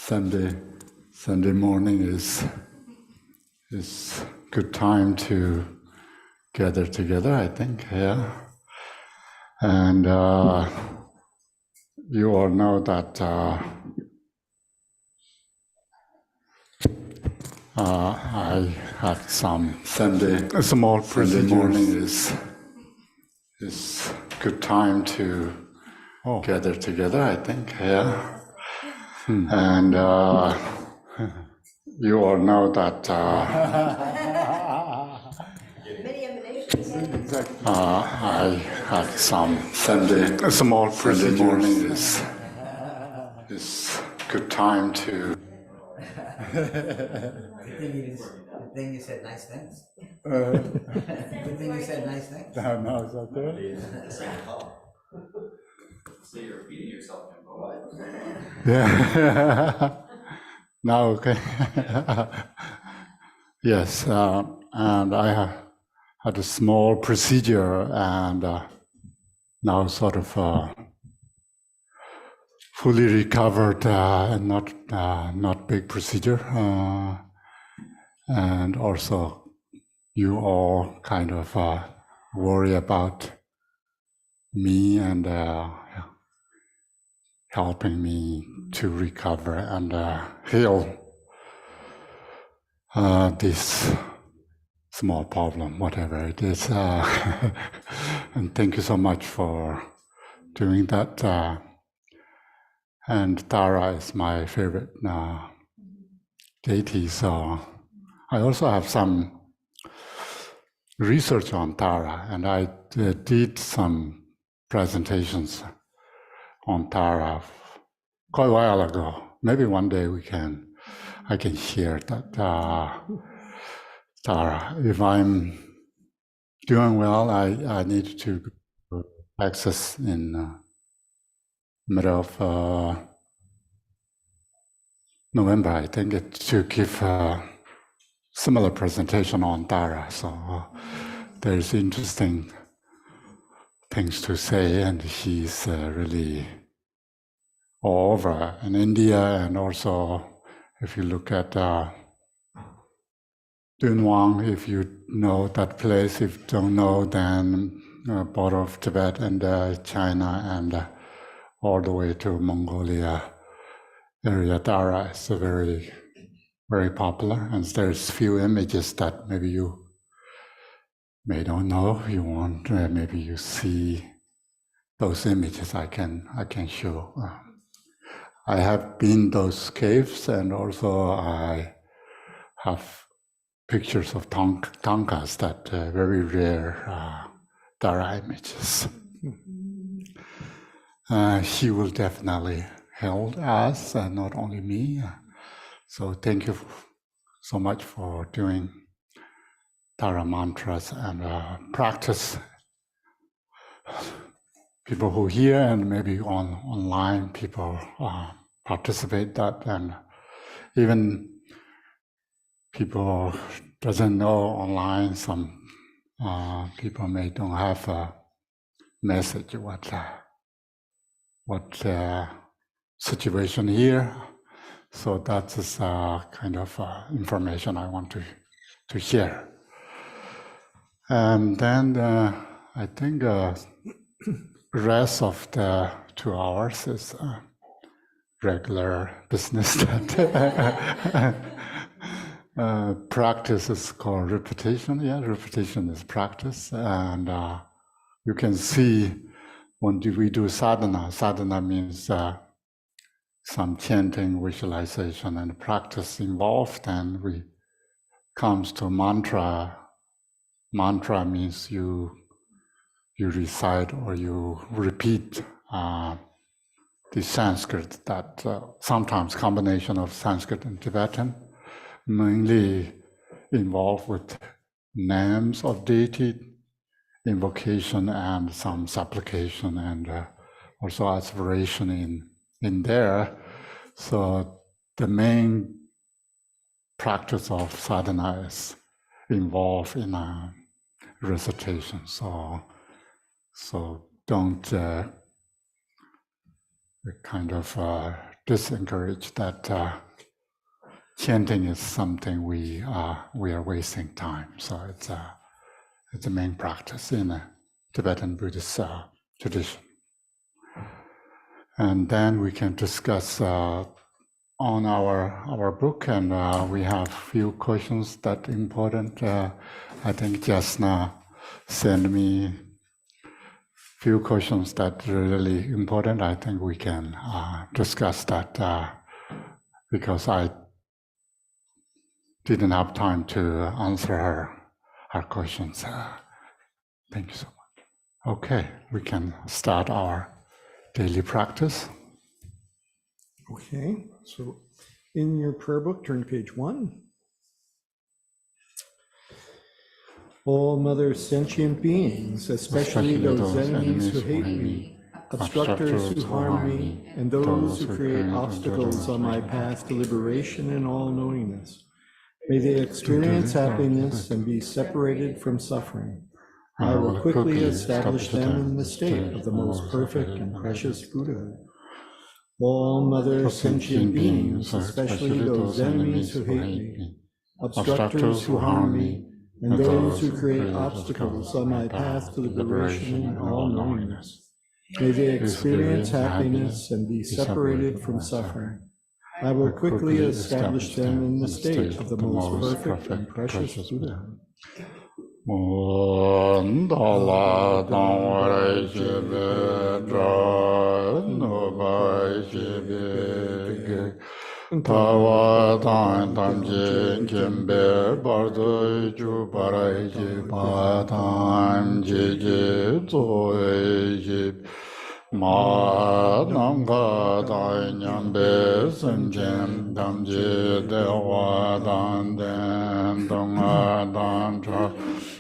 Sunday morning is good time to gather together, I think, yeah. And you all know that I had some small procedures. Sunday morning is good time to gather together, I think, yeah. And you all know that I had some small procedures. Morning is good time to. Good thing you said nice things. Good thing you said nice things. No, it's okay. So you're repeating yourself, Khenpo. Yeah. Now, okay. Yes, and I had a small procedure, and now sort of fully recovered, and not big procedure, and also you all kind of worry about me and helping me to recover and heal this small problem, whatever it is. And thank you so much for doing that. And Tara is my favorite deity, so I also have some research on Tara, and I did some presentations on Tara quite a while ago. Maybe one day I can share that Tara. If I'm doing well, I need to access in middle of November, I think, to give a similar presentation on Tara. So there's interesting things to say, and she's really all over in India, and also if you look at Dunhuang, if you know that place. If you don't know, then border of Tibet and China and all the way to Mongolia area, Tara is very, very popular, and there's few images that maybe you may don't know. You want maybe you see those images. I can show. I have been those caves, and also I have pictures of tankas, that very rare Tara images. She will definitely help us, and not only me. So thank you so much for doing Tara mantras and practice. People who hear and maybe online people participate that, and even people doesn't know online. Some people may don't have a message what situation here. So that is kind of information I want to share. And then I think rest of the 2 hours is regular business. That practice is called repetition. Yeah, repetition is practice, and you can see when we do sadhana. Sadhana means some chanting, visualization, and practice involved. And we comes to mantra. Mantra means you recite or you repeat the Sanskrit, that sometimes combination of Sanskrit and Tibetan, mainly involved with names of deity, invocation, and some supplication, and also aspiration in there. So the main practice of sadhana is involved in a recitation. So don't kind of discourage that chanting is something we are wasting time. So it's a main practice in the Tibetan Buddhist tradition. And then we can discuss on our book, and we have few questions that important. I think Jasna sent me few questions that are really important. I think we can discuss that because I didn't have time to answer her questions. Thank you so much. Okay, we can start our daily practice. Okay, so in your prayer book, turn to page 1. All Mother sentient beings, especially those enemies who hate me, obstructors who harm me, and those who create obstacles on my path to liberation and all-knowingness, may they experience happiness and be separated from suffering. I will quickly establish them in the state of the most perfect and precious Buddhahood. All Mother sentient beings, especially those enemies who hate me, obstructors who harm me, and those who create obstacles on my path to liberation and all-knowingness, may they experience happiness and be separated from suffering. I will quickly establish them in the state of the most perfect and precious Buddhahood. Mandala Dhamma Shibe Nubai Shibe Tawa Tam Jin Jimbe Bardo Ju Barai Jiba Tam Jiji Zoe Jib Ma Nanga Dai Nyambe Sanjim Dam Ji Dewa Dan Den Donga Dan Cha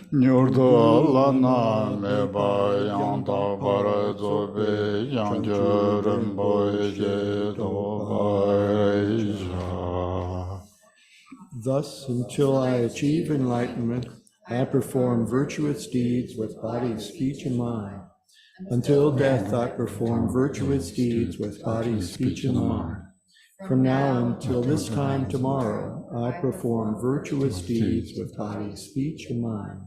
Nyurdo Lana Meba Yanda Barazobe Yanjurum Boye Dobaija. Thus, until I achieve enlightenment, I perform virtuous deeds with body, speech, and mind. Until death, I perform virtuous deeds with body, speech, and mind. From now until this time tomorrow, I perform virtuous deeds with body, speech, and mind.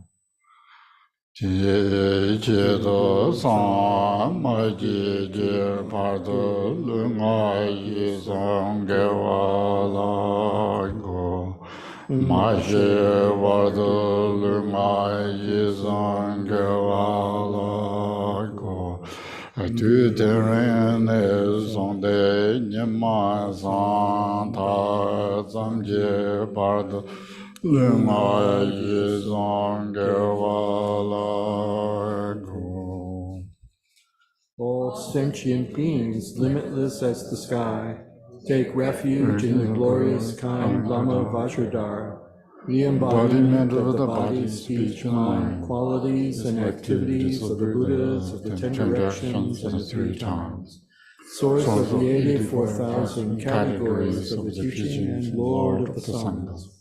Jido sama jiji pardo lunga yizonge wala go maje wardo lunga yizonge wala go tu terene zonde nyama santa zamje pardo Luma yizonge wala go. All sentient beings, limitless as the sky, take refuge in the glorious kind Lama Vajradhara, the embodiment of the body, speech, mind, qualities and activities of the Buddhas of the 10 directions and the 3 times, source of the 84,000 categories of the teaching and Lord of the Sanghas.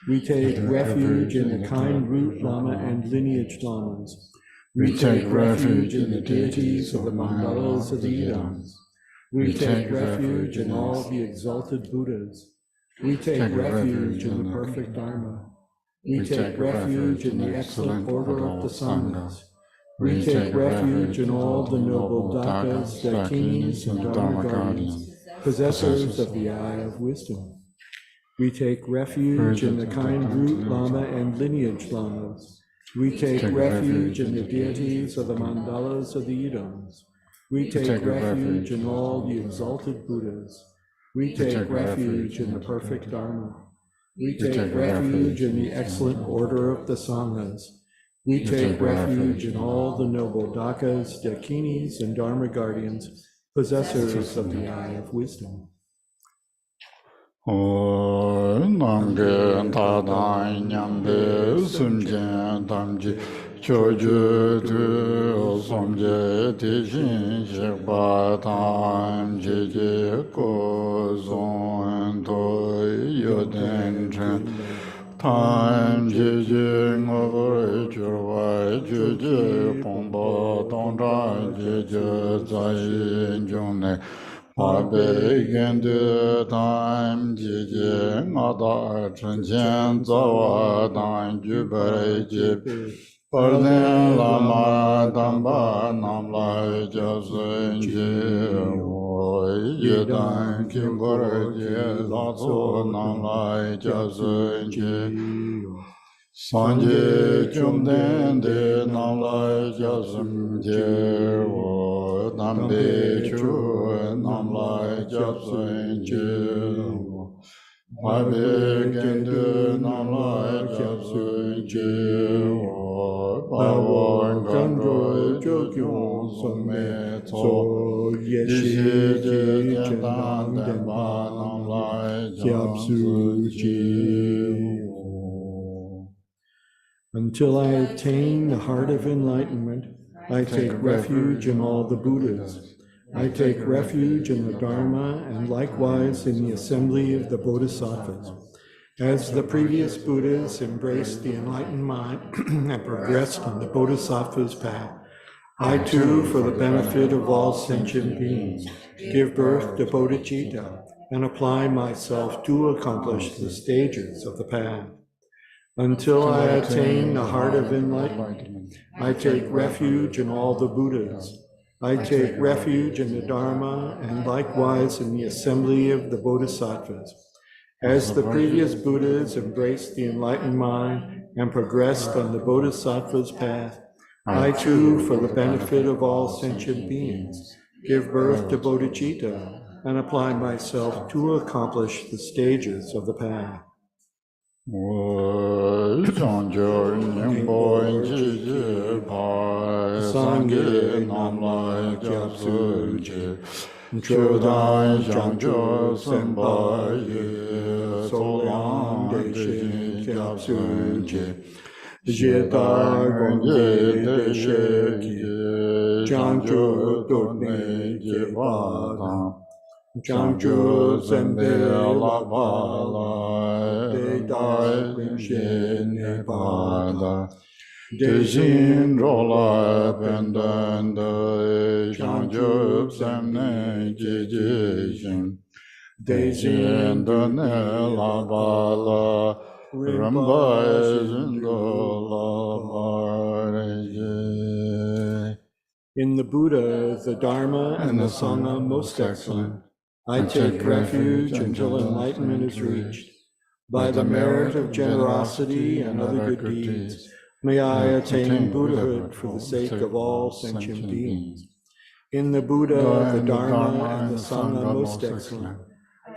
We take refuge in the kind root Lama and lineage Lamas. We take refuge in the deities of the mandalas of the Idams. We take refuge in all the exalted Buddhas. We take refuge in the perfect Dharma. We take refuge in the excellent order of the Sanghas. We take refuge in all the noble Dakas, Dakinis, and Dharma guardians, possessors of the eye of wisdom. We take refuge in the kind root Lama and lineage Lamas. We take refuge in the deities of the mandalas of the Idams. We take refuge in all the exalted Buddhas. We take refuge in the perfect Dharma. We take refuge in the excellent order of the Sanghas. We take refuge in all the noble Dakas, Dakinis, and Dharma guardians, possessors of the eye of wisdom. Namge Tadai Nyambe Sumjen Damji Choju Tu Somje Tishin Shikpa Tam Jeje Ko Zon To Yoden Chen Tam Jeje Ngore Churwai Jeje Pomba Tongda Jeje Zayin Jone Gendu Time Jiji Ngada Chenchen Zawa Dan Jubare Jib Perden Lama Damba Namla Jasen Yedan Kimbara Lazo Namla Jasen Sanje Chumden De Namla Jasen Nambe Chu Namla Jasen Mabe Gendu Namla Jasen Bawa Gandro Jokyon Some So Yeshi Jendan Denba Namla Japsu Ji. Until I attain the heart of enlightenment, I take refuge in all the Buddhas. I take refuge in the Dharma and likewise in the assembly of the Bodhisattvas. As the previous Buddhas embraced the enlightened mind and progressed on the Bodhisattva's path, I too, for the benefit of all sentient beings, give birth to bodhicitta and apply myself to accomplish the stages of the path. Until I attain the heart of enlightenment, I take refuge in all the Buddhas. I take refuge in the Dharma and likewise in the assembly of the Bodhisattvas. As the previous Buddhas embraced the enlightened mind and progressed on the Bodhisattva's path, I too, for the benefit of all sentient beings, give birth to bodhicitta and apply myself to accomplish the stages of the path. Sangye Namla Japsunje Chodan Janjo Sembaye Solang Deshin Japsunje Jedar Gongye Desheki Janjo Dodne Jevadam Janjo Zembe La Bala Dedai Rimshin Nevada Deshin Rola Pendanda Janjo Zemne Jijishin Deshin Done La Bala Ramba Zindola. In the Buddha, the Dharma, and the Sangha most excellent, I take refuge until enlightenment is reached. By the merit of generosity and other good deeds, may I attain Buddhahood for the sake of all sentient beings. In the Buddha, the Dharma, and the Sangha most excellent,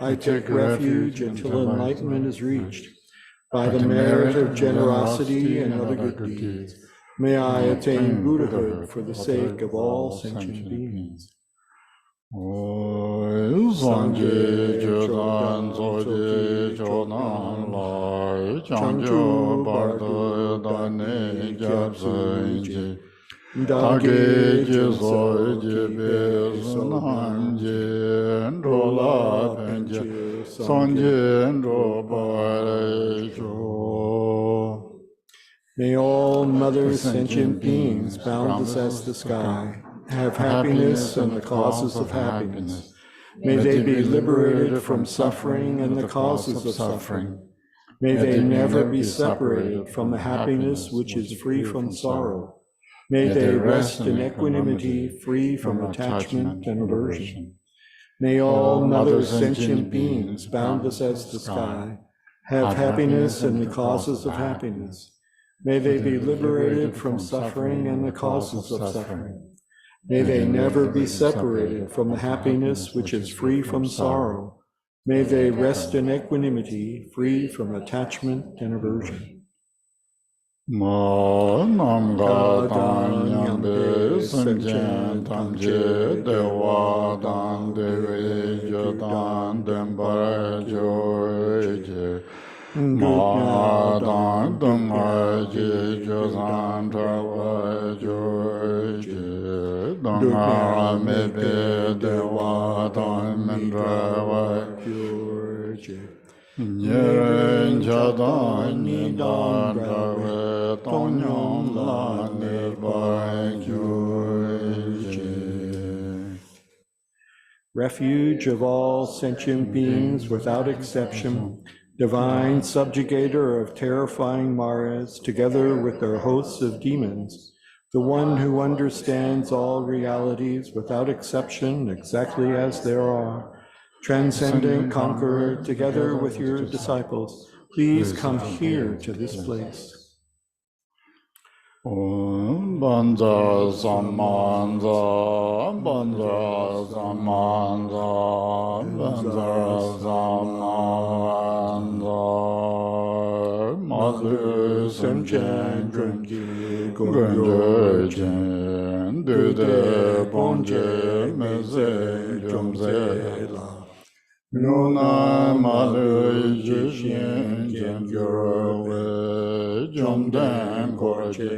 I take refuge until enlightenment is reached. By the merit of generosity and other good deeds, may I attain Buddhahood for the sake of all sentient beings. Sanje Jodan Zoje Jodan Lai Changjo Bardo Dane Japsanje Dage Jizo Jibe Sunanje Ndrola Penje Sanje Ndro Jo. May all mother sentient beings, boundless as the sky, have happiness and the causes of happiness. May they be liberated from suffering and the causes of suffering. May they never be separated from the happiness which is free from sorrow. May they rest in equanimity, free from attachment and aversion. May all mother sentient beings, boundless as the sky, have happiness and the causes of happiness. May they be liberated from suffering and the causes of suffering. May they never be separated from the happiness which is free from sorrow. May they rest in equanimity, free from attachment and aversion. Ma nam ga dan nyambe sanjan tamje dewa dan deve jodan dembar joje ma dan dunga je jodan trawa joje dunga mebe dewa dan mendrawa joje Nyeren jadan nidan rawe tonyom la ne bai refuge of all sentient beings without exception, divine subjugator of terrifying Maras, together with their hosts of demons, the one who understands all realities without exception exactly as they are, transcendent conqueror, together with your disciples, please come here to this place. Om Banza Samanza, Banza Samanza, Banza Samanza, Madhu Samchen Gunji Gunjo Jen, Dude Bonje Meze Jumze La. Nuna Madhu Jishin Jen Gyurwe, Jumden Korche,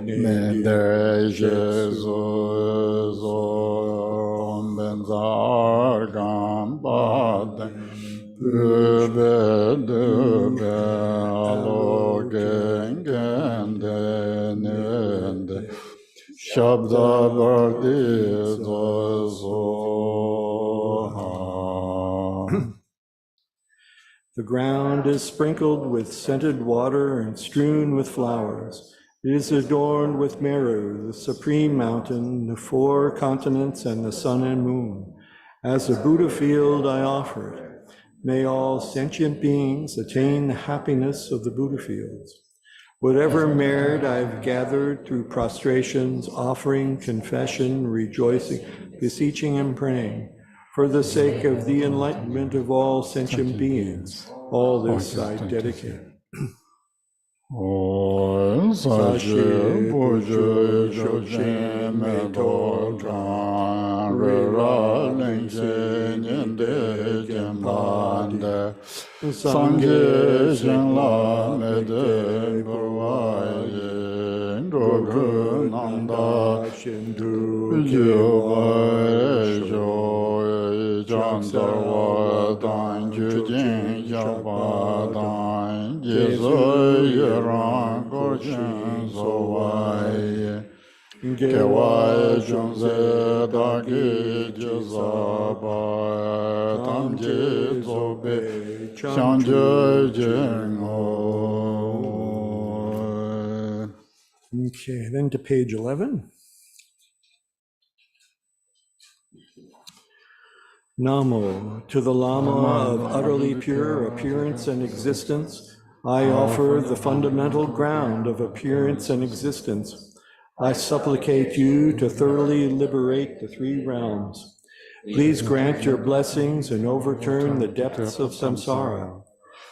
Mende Jesus, Om Benzar Gambad, Ube Dube, Alo Gengende Nende, Shabda Bardi Zoha. The ground is sprinkled with scented water and strewn with flowers. It is adorned with Meru, the supreme mountain, the 4 continents, and the sun and moon. As a Buddha field, I offer it. May all sentient beings attain the happiness of the Buddha fields. Whatever merit I've gathered through prostrations, offering, confession, rejoicing, beseeching, and praying, for the sake of the enlightenment of all sentient beings, all this I dedicate. Om Sashi Puja Jochen Medo Chan Rira Lingse Nyende Jempande Sangye Shenla Mede Burwaye Ndogru Nanda Shindu Jiwa Joye Jandarwa Dan Jujin Japa Dan Jesu Yeran Goshen Sowai Kewai Junze Dagi Jizaba Tamji Zobe Chanje Jengo. Okay, then to page 11. Namo, to the Lama of utterly pure appearance and existence, I offer the fundamental ground of appearance and existence. I supplicate you to thoroughly liberate the 3 realms. Please grant your blessings and overturn the depths of samsara.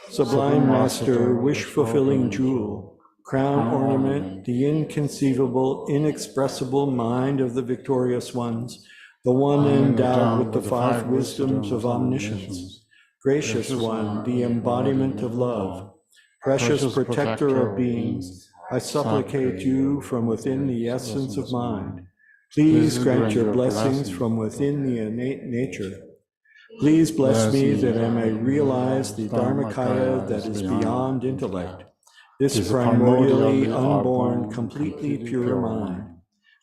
Sublime Master, wish-fulfilling jewel, crown ornament, the inconceivable, inexpressible mind of the victorious ones, the one endowed with the 5 wisdoms of omniscience, gracious one, the embodiment of love, precious protector of beings, I supplicate you from within the essence of mind. Please grant your blessings from within the innate nature. Please bless me that I may realize the Dharmakaya that is beyond intellect, this primordially unborn, completely pure mind.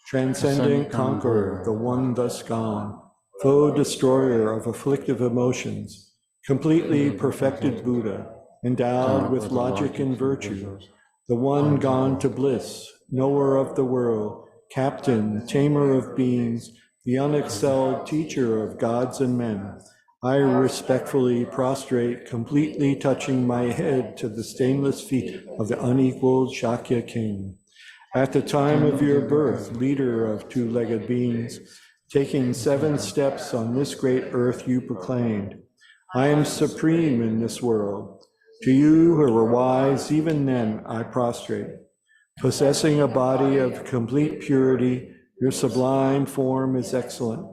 Transcendent conqueror, the one thus gone, foe destroyer of afflictive emotions, completely perfected Buddha, endowed with logic and virtue, the one gone to bliss, knower of the world, captain, tamer of beings, the unexcelled teacher of gods and men, I respectfully prostrate, completely touching my head to the stainless feet of the unequaled Shakya king. At the time of your birth, leader of 2-legged beings, taking 7 steps on this great earth you proclaimed, I am supreme in this world. To you who were wise, even then I prostrate. Possessing a body of complete purity, your sublime form is excellent.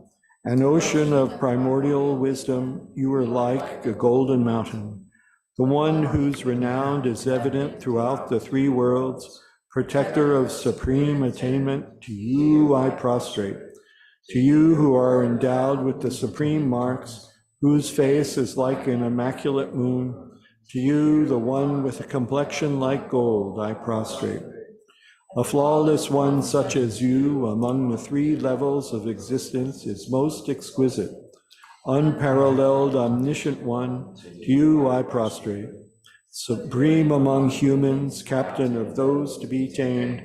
An ocean of primordial wisdom, you are like a golden mountain. The one whose renown is evident throughout the 3 worlds, protector of supreme attainment, to you I prostrate. To you who are endowed with the supreme marks, whose face is like an immaculate moon, to you, the one with a complexion like gold, I prostrate. A flawless one such as you among the 3 levels of existence is most exquisite. Unparalleled, omniscient one, to you I prostrate. Supreme among humans, captain of those to be tamed,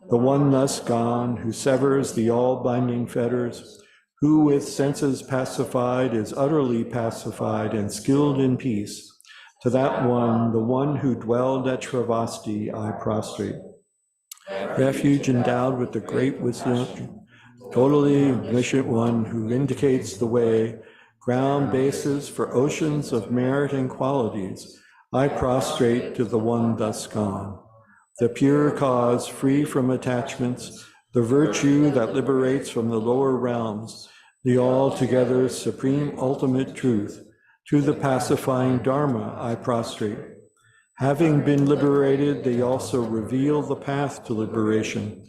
the one thus gone, who severs the all-binding fetters, who with senses pacified is utterly pacified and skilled in peace. To that one, the one who dwelled at Shravasti, I prostrate. Refuge endowed with the great wisdom, totally omniscient one who indicates the way, ground bases for oceans of merit and qualities, I prostrate to the one thus gone. The pure cause, free from attachments, the virtue that liberates from the lower realms, the altogether supreme ultimate truth, to the pacifying Dharma I prostrate. Having been liberated, they also reveal the path to liberation,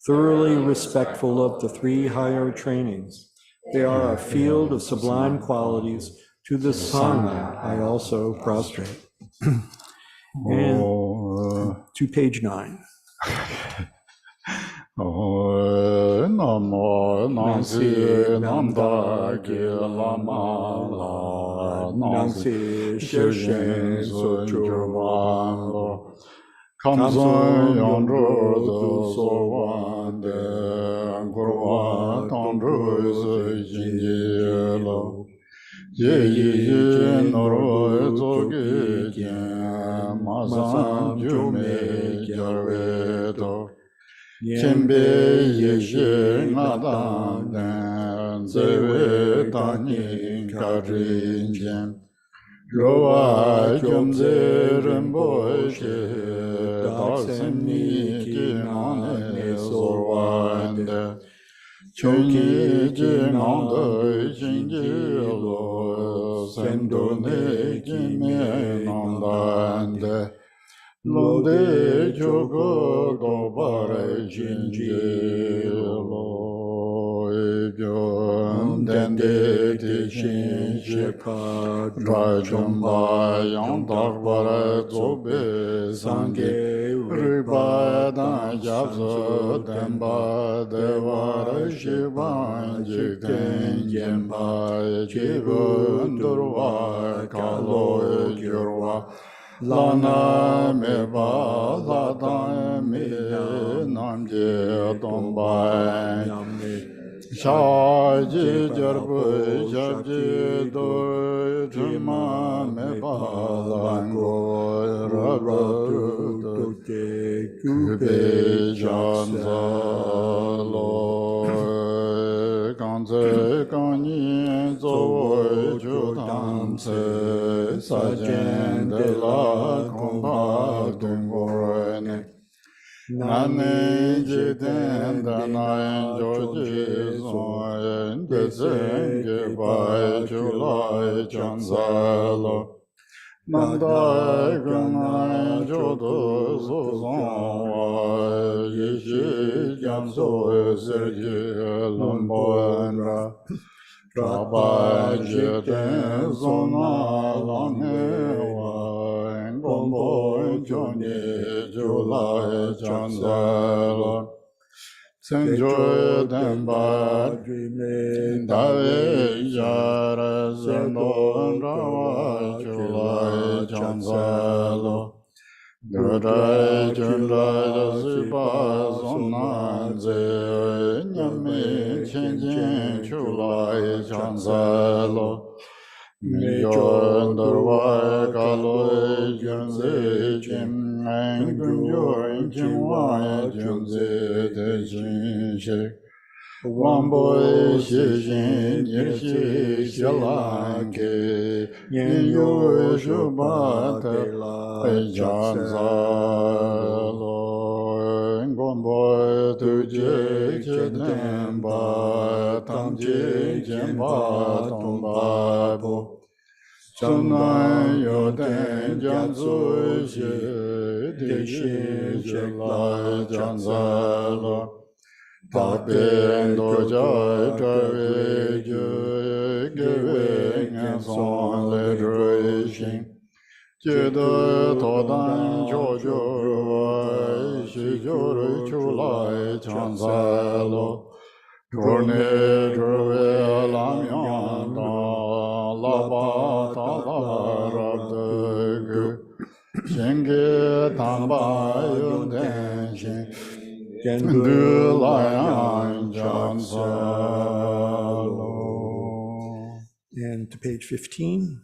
thoroughly respectful of the three higher trainings. They are a field of sublime qualities. To the Sangha I also prostrate. And to page 9. Namo Nansi Nanda Lama Nansi Sheshen Sochurvando Kamsan Yandro Sovande Gurva Tandro Jinjelo Ye Noro Zogi Mazam Jume Jarvedo Chembe Yeshi Nadam Dan Zewe Dani Karinjen Loa Jomze Rinpoche Darsemni Kinane Zorwande Chunyi Jinanda Jinjilo Sendone Kime Nandande Londe Jogo Dobare Jinjilo Ebyon Dende Tishin Shepa Rajumba Yandarbara Zobe Sange Riba Dan Jabzo Demba Devara Shivan Jikten Jemba Jibun Durva Kalo Jurva Lana Meba Lada Me Namje Domba Shaji Jarbu Jabji Do Jima Meba Lango Rabu Kube Janza Lo Ganze Ganyi Zo Judanse Sajen de la Komba Dungorene Nane Jiten Danayen Joji Zoyen Desenge Bai Julai Janzalo Nanda Gana Jodo Zozon Yeshi Janzo Sergi Lumboenra Traba Jeten Zona Lamewa Gombo Joni Julai Janzalo Senjo Demba Dave Yara Zendon Rawa Julai Janzalo Durai Julai Ziba Zonanze Nyame Chenjen Julai Janzalo Mijo Darwa Kaloi Junze Jim Angunyo Jimwa Junze Dejin Shek Wambo Shijin Yeshi Shalange Yenyo Shubate La Janzalo Ngombo Tuje Chedemba Tamje Jemba Tombabo Sunai Yoden Janzu Shi Dishi Jela Janzalo Tapen Doja Tawe Giving and Son Lederation Jeda Todan Jojo Shijoro Chulai Chanzalo Torne Drove Lamyanda Shingi Tamba Yuden Shin Genbu Layan Jansalo. And to page 15.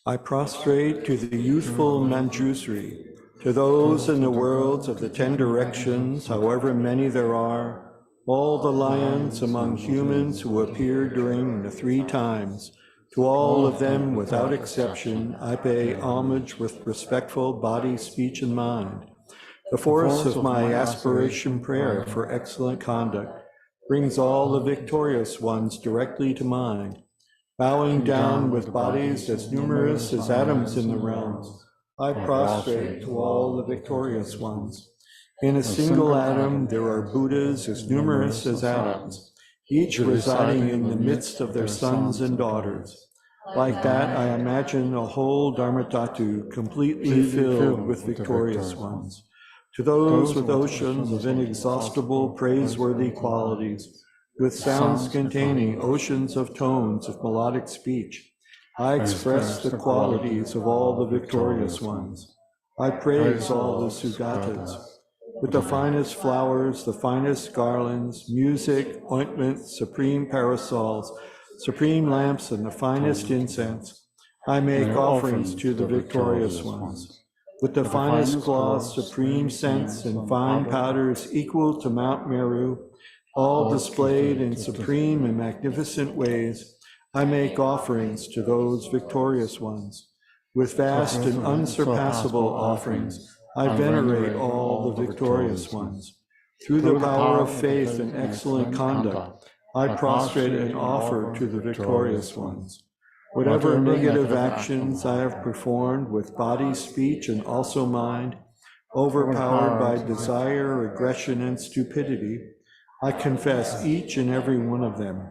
I prostrate to the youthful Manjusri, to those in the worlds of the 10 directions, however many there are, all the lions among humans who appear during the 3 times. To all of them, without exception, I pay homage with respectful body, speech, and mind. The force of my aspiration prayer for excellent conduct brings all the victorious ones directly to mind. Bowing down with bodies as numerous as atoms in the realms, I prostrate to all the victorious ones. In a single atom, there are Buddhas as numerous as atoms, each residing in the midst of their sons and daughters. Like that, I imagine a whole Dharmatatu completely filled with victorious ones. To those with oceans of inexhaustible, praiseworthy qualities, with sounds containing oceans of tones of melodic speech, I express the qualities of all the victorious ones. I praise all the Sugatas. With the finest flowers, the finest garlands, music, ointments, supreme parasols, supreme lamps, and the finest incense, I make offerings to the victorious ones. With the finest cloths, supreme scents, and fine powders equal to Mount Meru, all displayed in supreme and magnificent ways, I make offerings to those victorious ones. With vast and unsurpassable offerings, I venerate all the victorious ones. Through the power of faith and excellent conduct, I prostrate and offer to the victorious ones. Whatever negative actions I have performed with body, speech, and also mind, overpowered by desire, aggression, and stupidity, I confess each and every one of them.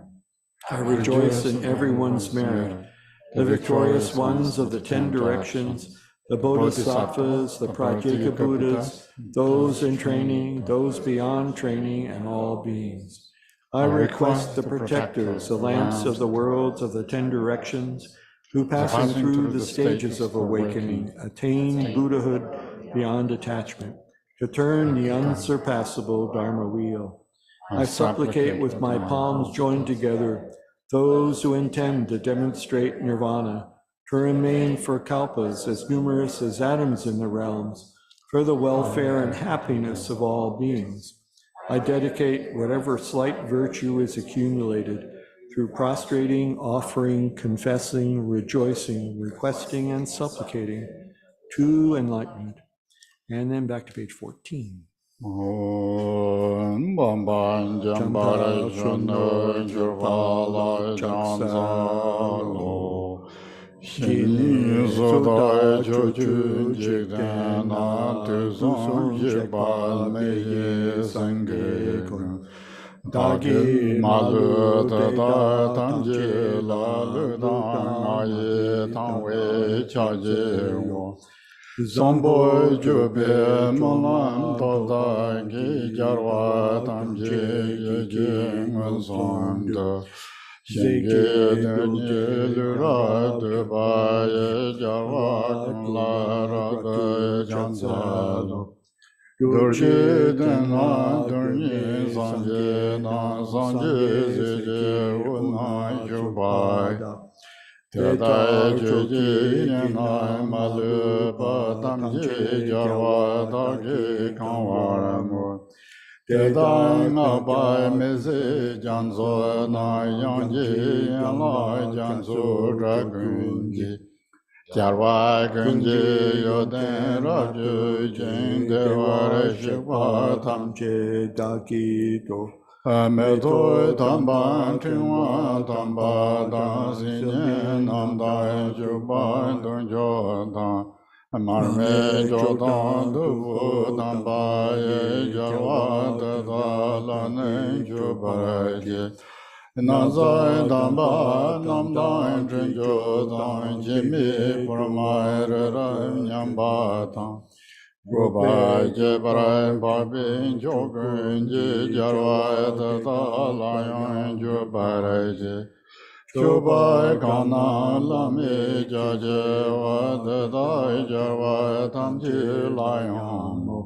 I rejoice in everyone's merit. The victorious ones of the 10 directions, the Bodhisattvas, the Pratyeka Buddhas, those in training, those beyond training, and all beings. I request the protectors, the lamps of the worlds of the 10 directions, who passing through the stages of awakening, attain Buddhahood beyond attachment, to turn the unsurpassable Dharma wheel. I supplicate with my palms joined together those who intend to demonstrate nirvana, to remain for kalpas as numerous as atoms in the realms, for the welfare and happiness of all beings. I dedicate whatever slight virtue is accumulated through prostrating, offering, confessing, rejoicing, requesting, and supplicating to enlightenment. And then back to page 14. Om Bamban Jambara Jono Jurvala Jansalo Shini Zoda Joju Jigdana Tuzon Jibal Meye Sangekun Dagi Malu Dada Tamje Lalu Damaye Tamwe Chaje Wo Zambo Jube Malam Toda Gi Jarwa Tamje Yejing Zonda Shinge Danye Lura Dubaye Jarwa Lara De Janzalo Durje Dena Durye Zanje Na Zanje Zije Una Jubai Tedai Joji Yanai Malu Batamji Jarwa Dagi Kanwaramu Tedai Nabai Meze Janzo Na Yanji Yanai Janzo Dragunji Jarwa Gunji Yoden Raju Jindeware Shikwa Tamche Dagi Meto Tamban Tingwa Tamba Dansin Namda Juba Dunjoda Marme Jodan Dubu Tamba Jarwa Dalane Jubaji Nazai Tamba Namda Trinjodan Jimmy Purmaira Nyambata Goba Jebara Babi Jogun Jarwa Dada Lion Jubaraji Chobai Kana Lame Jaje Vadai Java Tamchi Layamo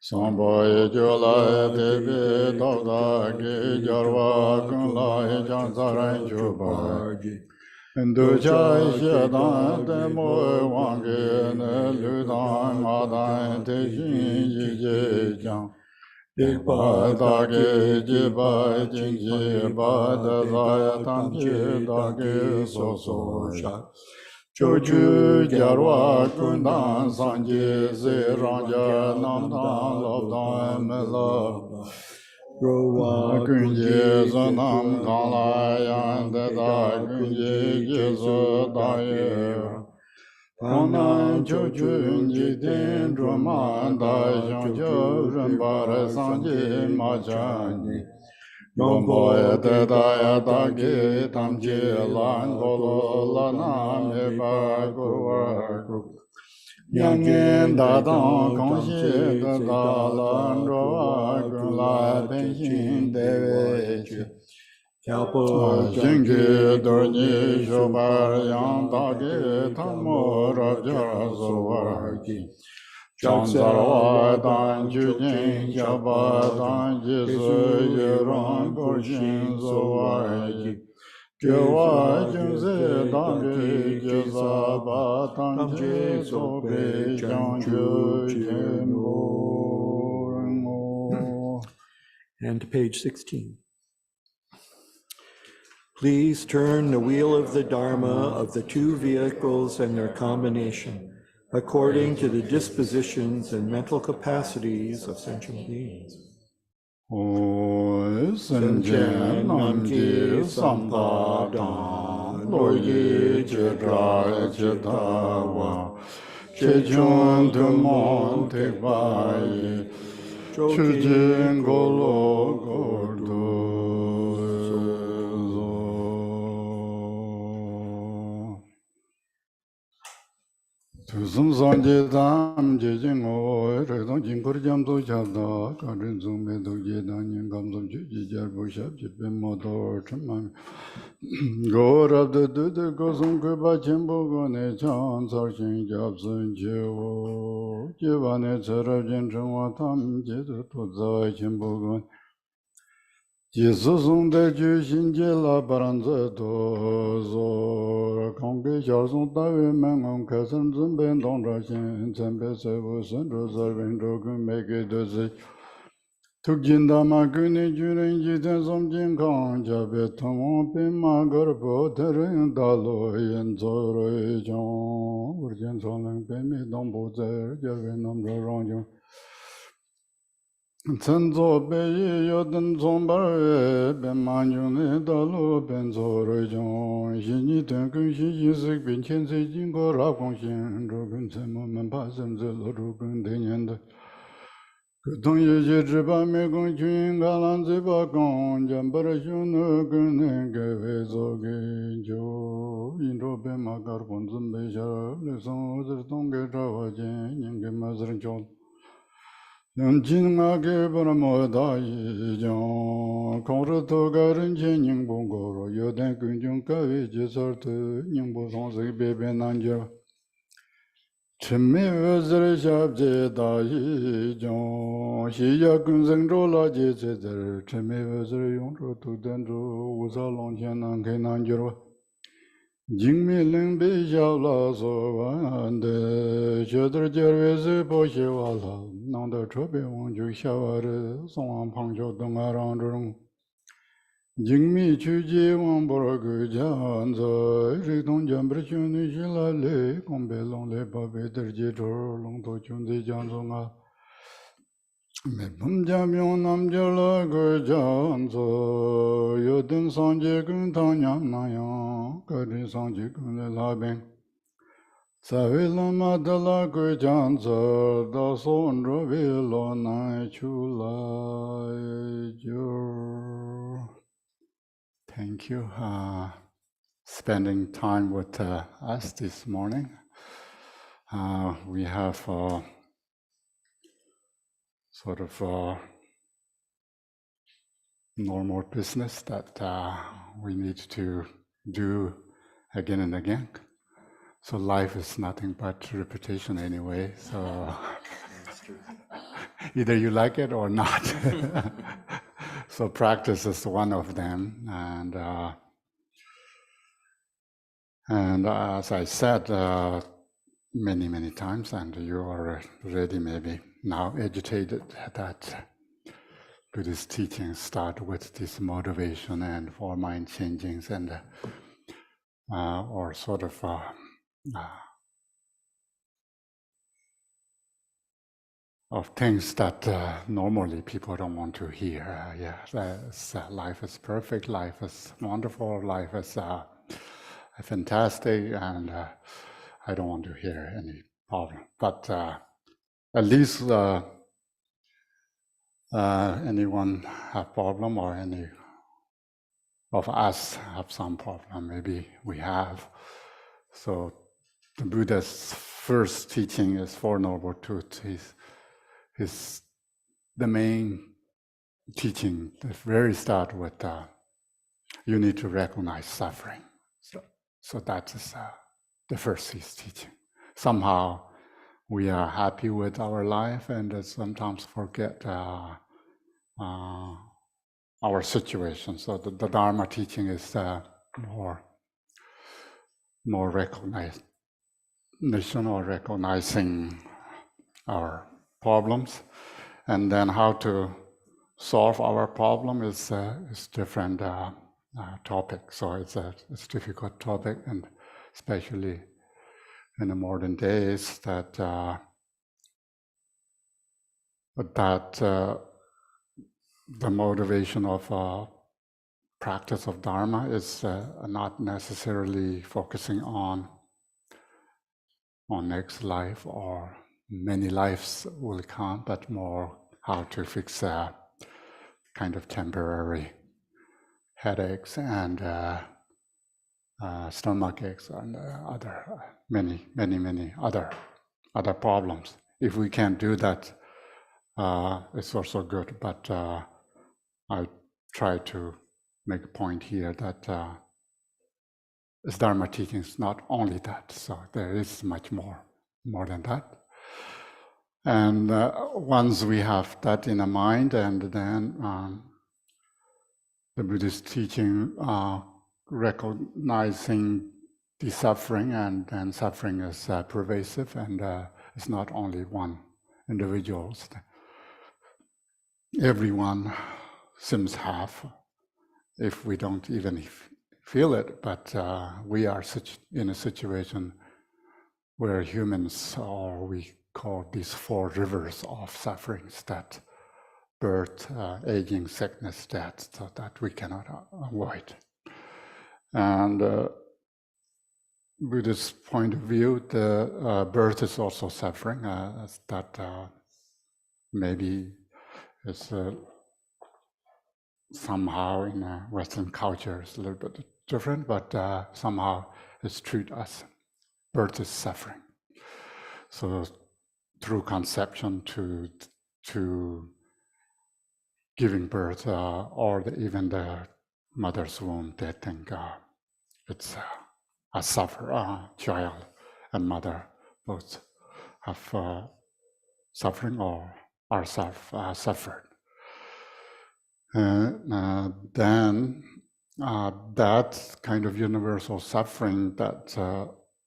Samboy Jola Devi Dada Ki Jarva Kunlai Jansaran Chobai Nduchai Shedan Temo Wangi Ludan Madan Tejin Yije Jang Ikpa Dagi Jiba Jinji Bada Zaya Tamji Dagi Soso Sha Chochu Jarwa Kundan Sanji Ziranja Namdan Lobdan Mela Rowa Kunji Zanam Kala Deda Kunji Jizo Daye Kanan Chochun Jiten Druman Daishan Choran Bara Sanji Machani Gomboya Dedaya Dagi Tamji Lan Golo Lana Mepa Gurwaku Yangin Dadang Kongshi Dadalan Roa Gunla Penshin Devechi Jingi Dorni Shobar Yang Dagi Tamo Rabjara Zowarki Chansarwa Dan Chujin Shaba Dan Jisu Yeron Gorshin Zowarki Kyewa Jinse Dambi Jisa Tamji Sope Chanchu Jimbo. And to page 16. Please turn the wheel of the Dharma of the two vehicles and their combination according to the dispositions and mental capacities of sentient beings. Sanjan Namji Sampadam Loyi Chedra Chetawa Chechun Tumon Tekbayi Chujin Golo Gordo Tusum Sanje Dam Jejin Oy Redon Jinkur Jamdo Chada Karin Zume Doje Danyan Gamzom Juji Jarbo Shab Jipim Motor Chimam Gorab the Dudu Gozum Kuba Chimbo Gone Chan Sarshin Jabsun Jewo Jivane Sarajin Chungwatam Jesu Tuzai Chimbo Gone Jesus de Jushinje la Baranza Dozo Kongi Charson Tavi Mangam Kasan Zumben Don Rashin Zembe Sevu Sandro Zarvin Rogun Meke Dozi Tukjinda Makuni Jurin Jiten Somjin Kong Jabe Tamon Pima Garbo Terin Dalo Yen Zoro Ejong Urjan Solang Pemi Dombo Zer Jabe Namro Rongjong Tsenzo Beyi Yoden Zombar Bemanjuni Dalu Benzoro Jong Shini Tenkun Shi Sik Bin Chen Se Jingo Rakong Shin Rogun Semo Mempa Semze Lorukun Denyenda Kutong Yeshi Tripa Mekong Chuyin Galan Zipa Kong Jambara Shunu Kunen Gewe Zoge Jo Indro Bema Karpon Zumbe Shara Lesong Zer Tongge Trawa Jen Nyinge Mazrin Chol Yanjinage Brahmoda Yijong, Konrato Garin Jening Bongoro, Yoden Kunjung Kavi Jesartu, Nyingbo Sonsi Bebe Nanja. Chime Vezre Shabje Da Yijong, Shia Kunzeng Rola Jezer, Chime Vezre Yongro Tudendro, Uza Longchen Nanke Nanjero. Jingmi Lingbi Shabla Sovande, Shedra Jervese Poshe Wala, Nanda Chobe Wangju Shavare, Song Pangjo Dongarang. Jingmi Chuji Wamborogu Janza, Riton Jambrachuni Shilale, Kombe Long Le Babe Derjito, Long To Chunzi Janzonga. Mepum Jamyon Namjala Gurjanzo, Yodin Sanje Guntanyam Nayan, Kari Sanje Gunelabeng. Savila Madala Gurjanzo, Dason Rovilo Nai Chula. Thank you. Spending time with us this morning. We have sort of normal business that we need to do again and again. So life is nothing but repetition anyway. So either you like it or not. So practice is one of them, and as I said many times, and you are already maybe now agitated that Buddhist teachings start with this motivation and for mind changings and or sort of things that normally people don't want to hear. Life is perfect, life is wonderful, life is fantastic, and I don't want to hear any problem. But at least anyone have problem, or any of us have some problem, maybe we have. So the Buddha's first teaching is Four Noble Truths. His the main teaching, the very start with you need to recognize suffering. So that is the first his teaching. Somehow we are happy with our life and sometimes forget our situation. So the Dharma teaching is more recognition or recognizing our problems, and then how to solve our problem is different topic. So it's a difficult topic, and especially in the modern days that the motivation of practice of Dharma is not necessarily focusing on next life or many lives will come, but more how to fix kind of temporary headaches and stomach aches and other many other problems. If we can do that, it's also good. But I try to make a point here that this Dharma teaching is not only that. So there is much more than that. And once we have that in mind, and then the Buddhist teaching recognizing the suffering, and then suffering is pervasive, and it's not only one individual. Everyone seems have, if we don't even feel it, but we are in a situation where humans, or we call these four rivers of sufferings, that birth, aging, sickness, death, so that we cannot avoid. And Buddhist point of view, the birth is also suffering. That maybe is somehow in Western culture is a little bit different, but somehow it's treated as birth is suffering. So through conception to giving birth, or even the mother's womb, they think it's a child and mother both have suffering or are suffered. Then that kind of universal suffering, that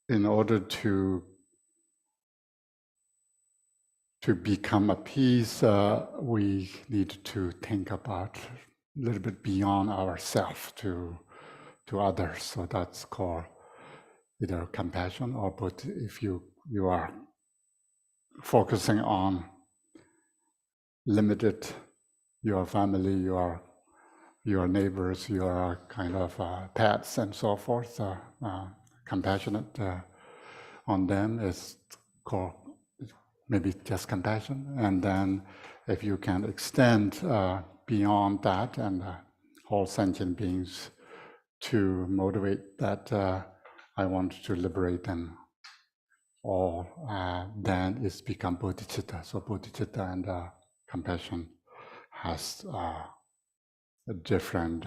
in order to become at peace, we need to think about a little bit beyond ourselves to others. So that's called either compassion, or but if you are focusing on limited, your family, your neighbors, your kind of pets and so forth, compassionate on them is called maybe just compassion. And then if you can extend beyond that and all sentient beings to motivate that I want to liberate them all, then it's become bodhicitta. So bodhicitta and compassion has a different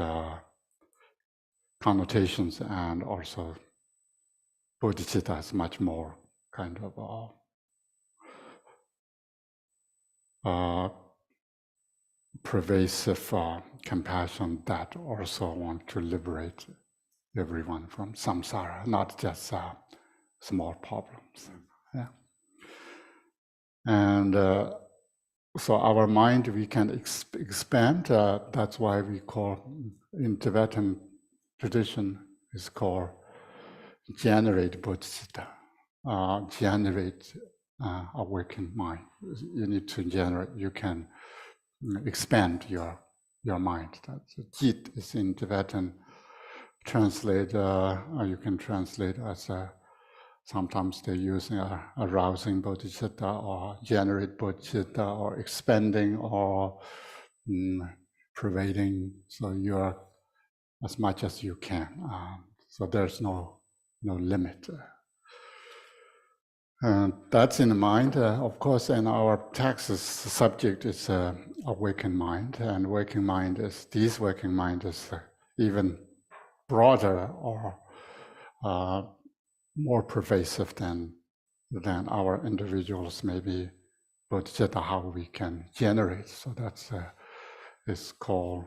connotations, and also bodhicitta is much more kind of pervasive compassion that also want to liberate everyone from samsara, not just small problems. Yeah. And so our mind, we can expand. That's why we call, in Tibetan tradition, is called generate bodhicitta, generate awakened mind. You need to generate, you can expand your mind. That's Dzid is in Tibetan translate, you can translate as sometimes they use arousing bodhicitta or generate bodhicitta or expanding or pervading. So you're as much as you can. So there's no limit. That's in mind. Of course, in our text's subject is awakened mind, and waking mind is even broader or more pervasive than our individuals, maybe bodhicitta, how we can generate. So that's is called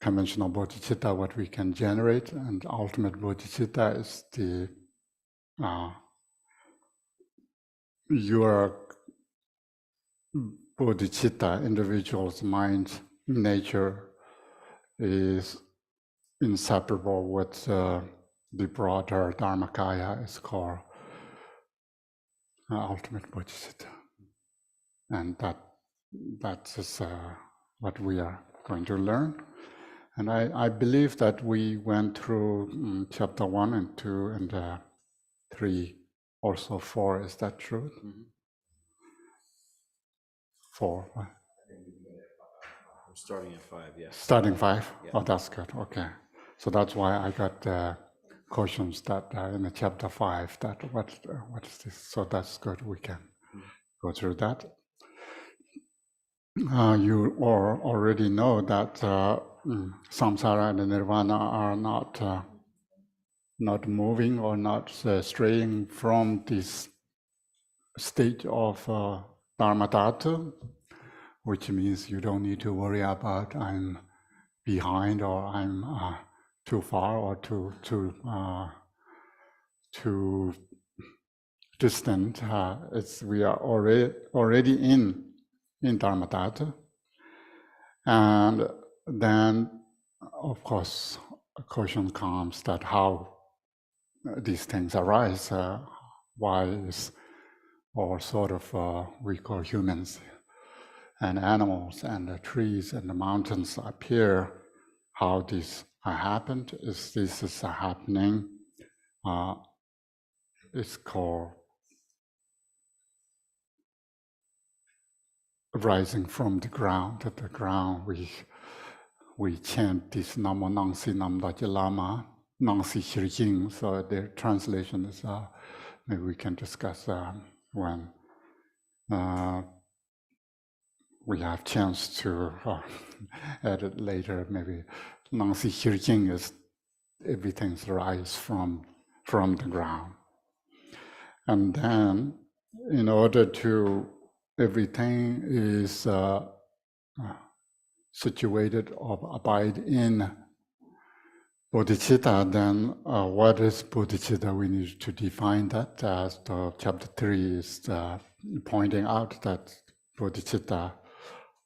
conventional bodhicitta, what we can generate, and ultimate bodhicitta is the your bodhicitta, individual's mind nature is inseparable with the broader Dharmakaya is called ultimate bodhicitta. And that is what we are going to learn. And I believe that we went through chapter 1 and 2 and 3, also 4. Is that true? 4. We're starting at 5, yes. Starting 5? Yeah. Oh, that's good. Okay. So that's why I got questions that in the chapter 5 that what is this? So that's good. We can go through that. You already know that samsara and nirvana are not moving or not straying from this state of dharma dhatu, which means you don't need to worry about I'm behind or I'm too far or too distant. We are already in dharma dhatu, and then of course a question comes that how these things arise, why is or sort of we call humans and animals and the trees and the mountains appear, how this happened, is this is happening, it's called rising from the ground. At the ground we chant this Namo Nangsi Namdaja Lama, Nangsi Choying. So the translation is, maybe we can discuss when we have chance to edit later. Maybe Nangsi Choying is everything's rise from the ground. And then in order to, everything is situated or abide in bodhicitta, then what is bodhicitta? We need to define that, as the chapter 3 is pointing out that bodhicitta,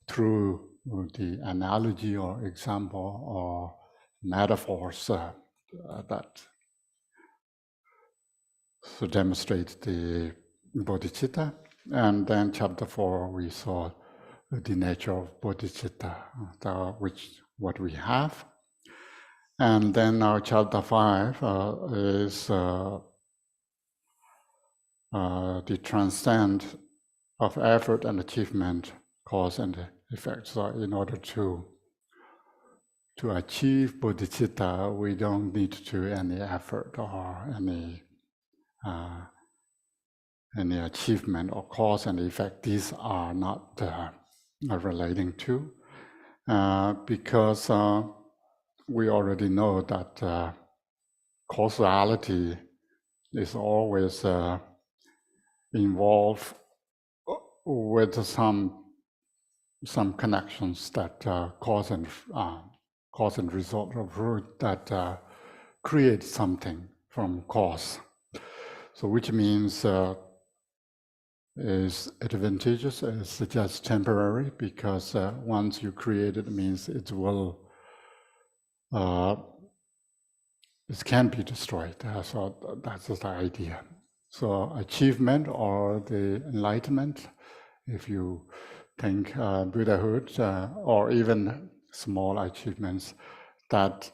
through the analogy or example or metaphors that to demonstrate the bodhicitta. And then chapter 4, we saw the nature of bodhicitta, what we have. And then now chapter 5 is the transcend of effort and achievement, cause and effect. So in order to achieve bodhicitta, we don't need to do any effort or any achievement or cause and effect. These are not relating to, because we already know that causality is always involved with some connections that cause and result of root that create something from cause. So which means is advantageous, it's just temporary, because once you create it, means it will, it can be destroyed. So that's the idea. So achievement or the enlightenment, if you think Buddhahood or even small achievements, that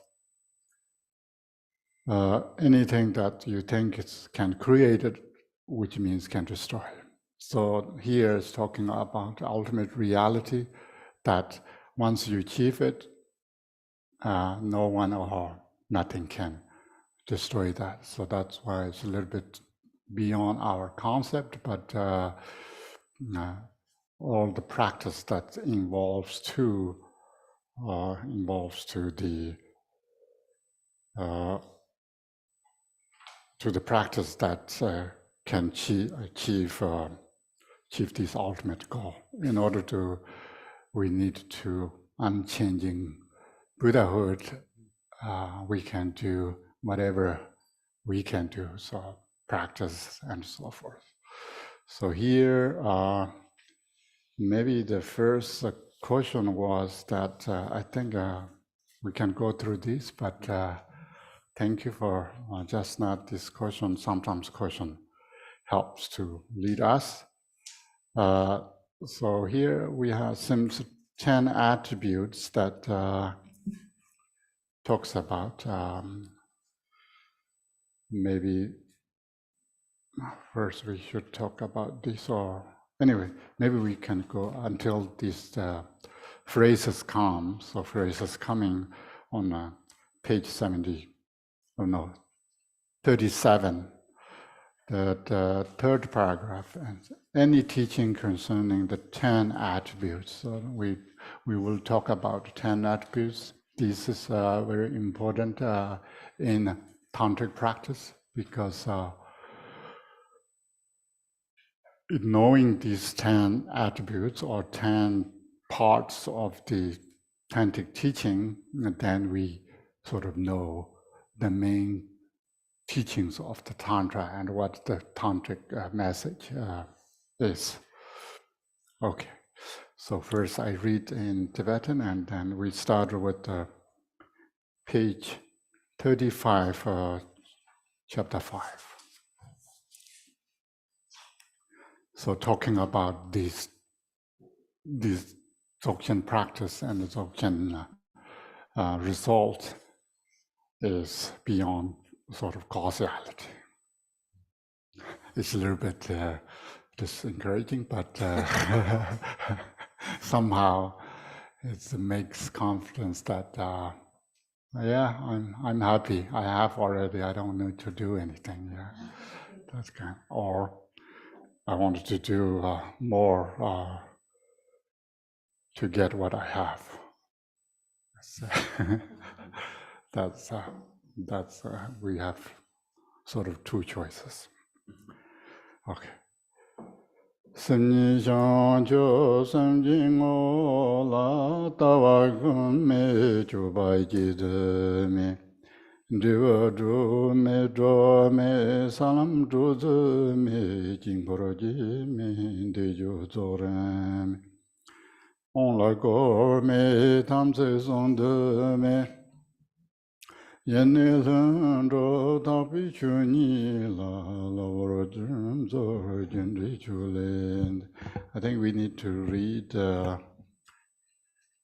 anything that you think can create it, which means can destroy. So here is talking about ultimate reality, that once you achieve it, no one or nothing can destroy that. So that's why it's a little bit beyond our concept, but all the practice that involves to the practice that can achieve this ultimate goal. In order to, we need to unchanging Buddhahood. We can do whatever we can do, so practice and so forth. So here, maybe the first question was that I think we can go through this, but thank you for just not this question. Sometimes question helps to lead us. So here we have some 10 attributes that talks about. Maybe first we should talk about this, or anyway, maybe we can go until these phrases come. So phrases coming on page 70, oh no, 37, the third paragraph, and any teaching concerning the 10 attributes. So we will talk about 10 attributes. This is very important in Tantric practice, because knowing these 10 attributes or 10 parts of the Tantric teaching, then we sort of know the main teachings of the Tantra and what the Tantric message is. Okay, so first I read in Tibetan, and then we start with page 35, chapter 5. So talking about this Dzogchen practice and the Dzogchen result is beyond sort of causality. It's a little bit discouraging, but somehow it makes confidence that yeah, I'm happy. I have already. I don't need to do anything. Yeah, that's kind. Or I wanted to do more to get what I have. That's we have sort of two choices. Okay. Samyi Shanjo Samjingo La Tawagun Me Chubai Jide Me Diwa Dru Me Dro Me Salam Druzu Me Jingporoji Me Deju Zoren On La Go Me Tamse Sonde Me Yenne Lendro Tabi Chuni La Lavoro Drum Zor Jindri Chulen. I think we need to read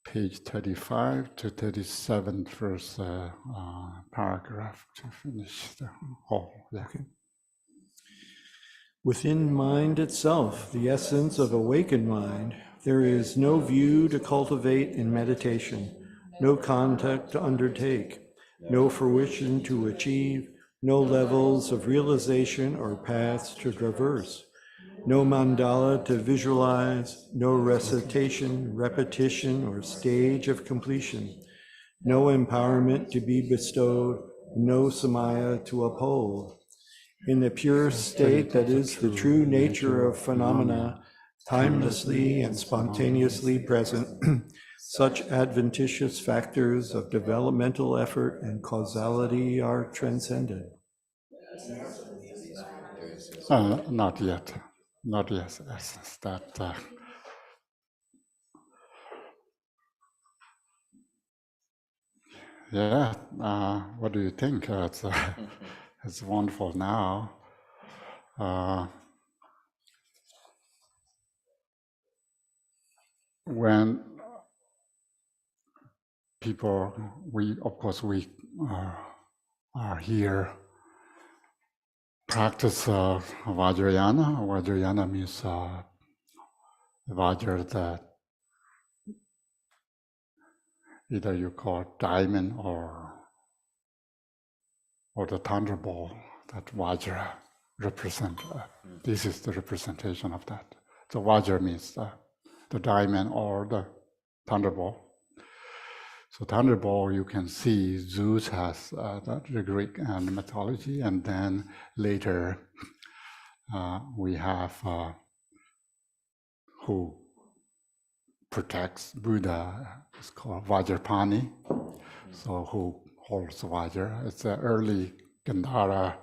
page 35 to 37 first paragraph to finish the whole. Yeah. Okay. Within mind itself, the essence of awakened mind, there is no view to cultivate in meditation, no contact to undertake, no fruition to achieve, no levels of realization or paths to traverse, no mandala to visualize, no recitation, repetition, or stage of completion, no empowerment to be bestowed, no samaya to uphold. In the pure state that is the true nature of phenomena, timelessly and spontaneously present, such adventitious factors of developmental effort and causality are transcended. Not yet. Not yet. Yes, that. Yeah. What do you think? It's wonderful now. When people, we are here, practice Vajrayana. Vajrayana means Vajra that either you call diamond or the thunderbolt that Vajra represent. This is the representation of that. So Vajra means the diamond or the thunderbolt. So thunderbolt, you can see Zeus has the Greek and mythology, and then later we have who protects Buddha. It's called Vajrapani. So who holds Vajra? It's an early Gandhara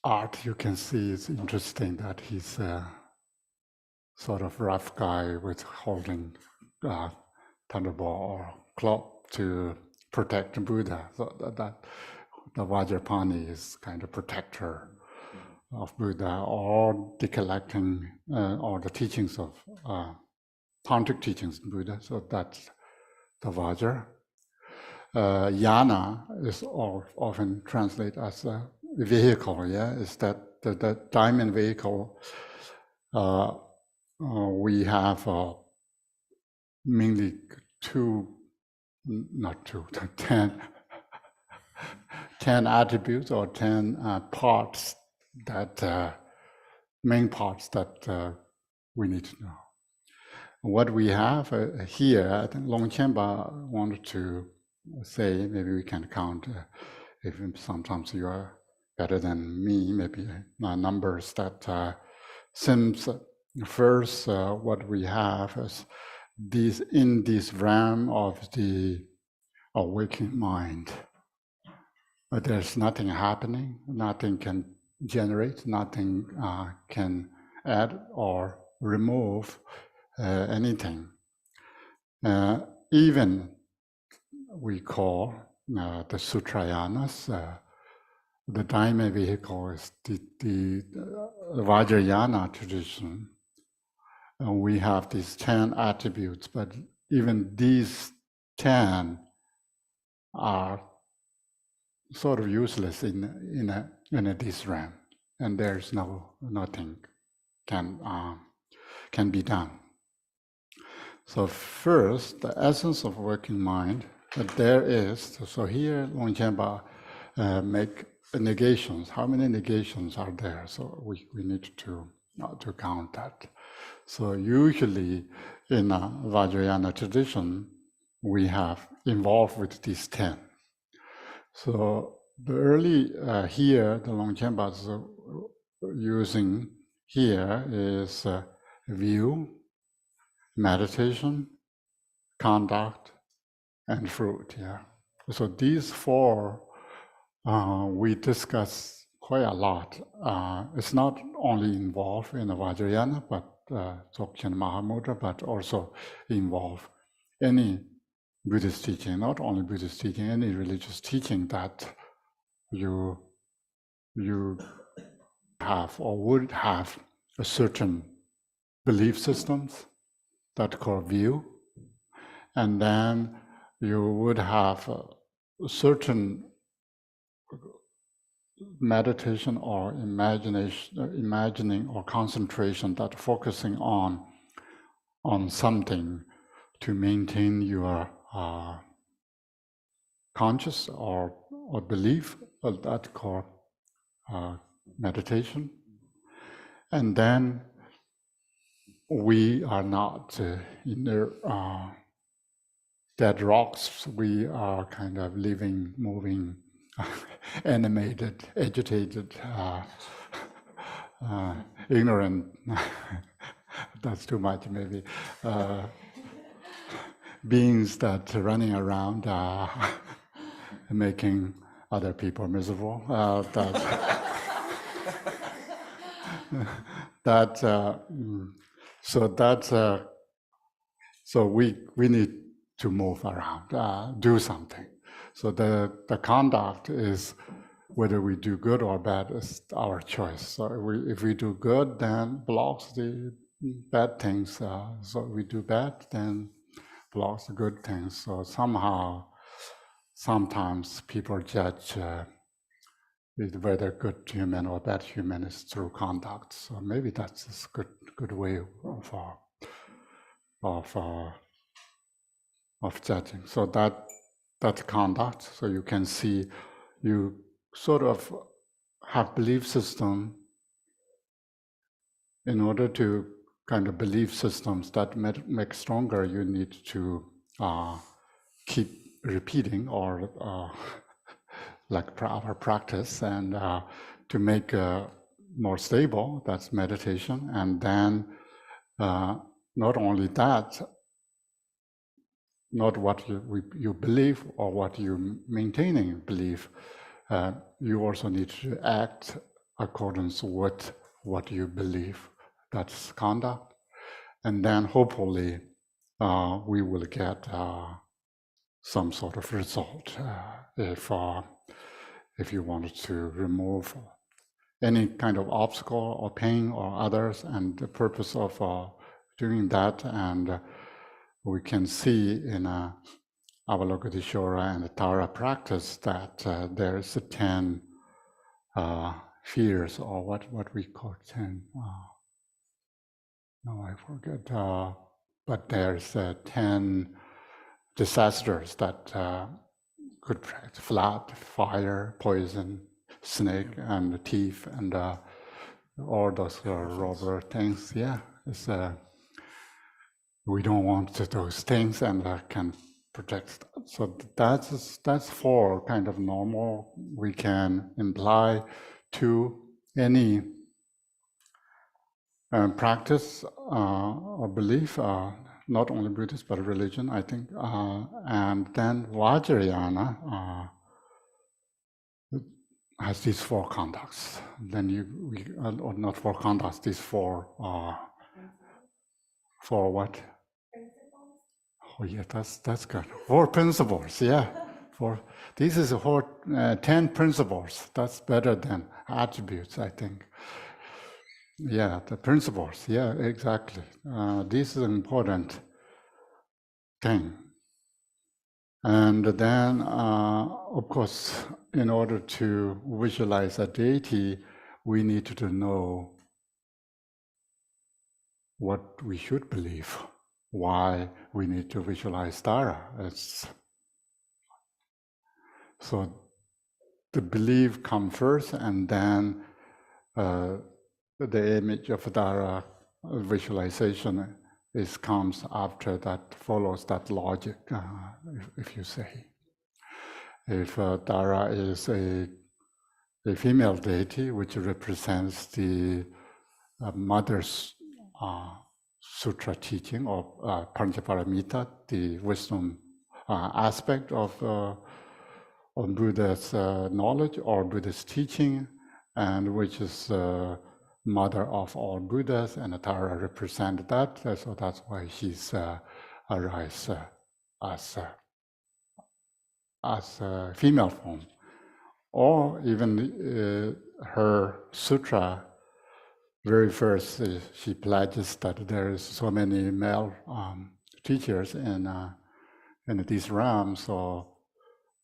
art. You can see it's interesting that he's a sort of rough guy with holding thunderbolt or club to protect Buddha. So that the Vajrapani is kind of protector of Buddha, or the collecting or the teachings of Tantric teachings of Buddha. So that's the Vajra. Yana is often translated as a vehicle. Yeah, is that the diamond vehicle? We have mainly 10 attributes or 10 parts that main parts that we need to know. What we have here, I think Longchenpa wanted to say, maybe we can count, if sometimes you are better than me, maybe numbers that seems first what we have is in this realm of the awakened mind. But there's nothing happening, nothing can generate, nothing can add or remove anything. Even we call the Sutrayanas, the diamond vehicle is the Vajrayana tradition. And we have these 10 attributes, but even these 10 are sort of useless in this realm, and there's nothing can be done. So first, the essence of working mind, there is. So here, Longchenpa make negations. How many negations are there? So we need to count that. So usually in a Vajrayana tradition, we have involved with these 10. So the early here, the Longchenpa is using here is view, meditation, conduct, and fruit. Yeah. So these 4 we discuss quite a lot. It's not only involved in the Vajrayana, but Dzogchen Mahamudra, but also involve any Buddhist teaching, not only Buddhist teaching, any religious teaching that you have or would have a certain belief systems that called view, and then you would have a certain meditation or imagining or concentration that focusing on something to maintain your conscious or belief, that's called meditation. And then we are not dead rocks, we are kind of living, moving, animated, agitated, ignorant. That's too much, maybe. Beings that running around making other people miserable. So we need to move around, do something. So the conduct is whether we do good or bad is our choice. So if we do good, then blocks the bad things. So if we do bad, then blocks the good things. So somehow, sometimes people judge whether good human or bad human is through conduct. So maybe that's a good way of judging. So that's conduct. So you can see, you sort of have belief system. In order to kind of belief systems that make stronger, you need to keep repeating or like our practice, and to make more stable, that's meditation. And then not only that, not what you believe or what you maintaining belief, you also need to act accordance with what you believe. That's conduct. And then hopefully we will get some sort of result if you wanted to remove any kind of obstacle or pain or others, and the purpose of doing that. And we can see in Avalokiteshvara and the Tara practice that there's 10 fears, or what we call 10. No, I forget. But there's 10 disasters that could practice: flood, fire, poison, snake, and thief, and all those robber things. Yeah, it's, we don't want those things, and can protect. So that's 4 kind of normal. We can imply to any practice or belief, not only Buddhist but religion, I think. And then Vajrayana has these 4 conducts. Then or not 4 conducts, these 4 what? Principles. Oh yeah, that's good. 4 principles, yeah. This is 10 principles. That's better than attributes, I think. Yeah, the principles. Yeah, exactly. This is an important thing. And then, of course, in order to visualize a deity, we need to know what we should believe, why we need to visualize Tara. So the belief comes first, and then the image of Tara visualization comes after that, follows that logic, if you say. If Tara is a female deity, which represents the mother's sutra teaching, or Panchaparamita, the wisdom aspect of Buddha's knowledge or Buddha's teaching, and which is mother of all Buddhas, and Tara represents that, so that's why she's arise as a female form. Or even her sutra, very first, she pledges that there is so many male teachers in this realm, so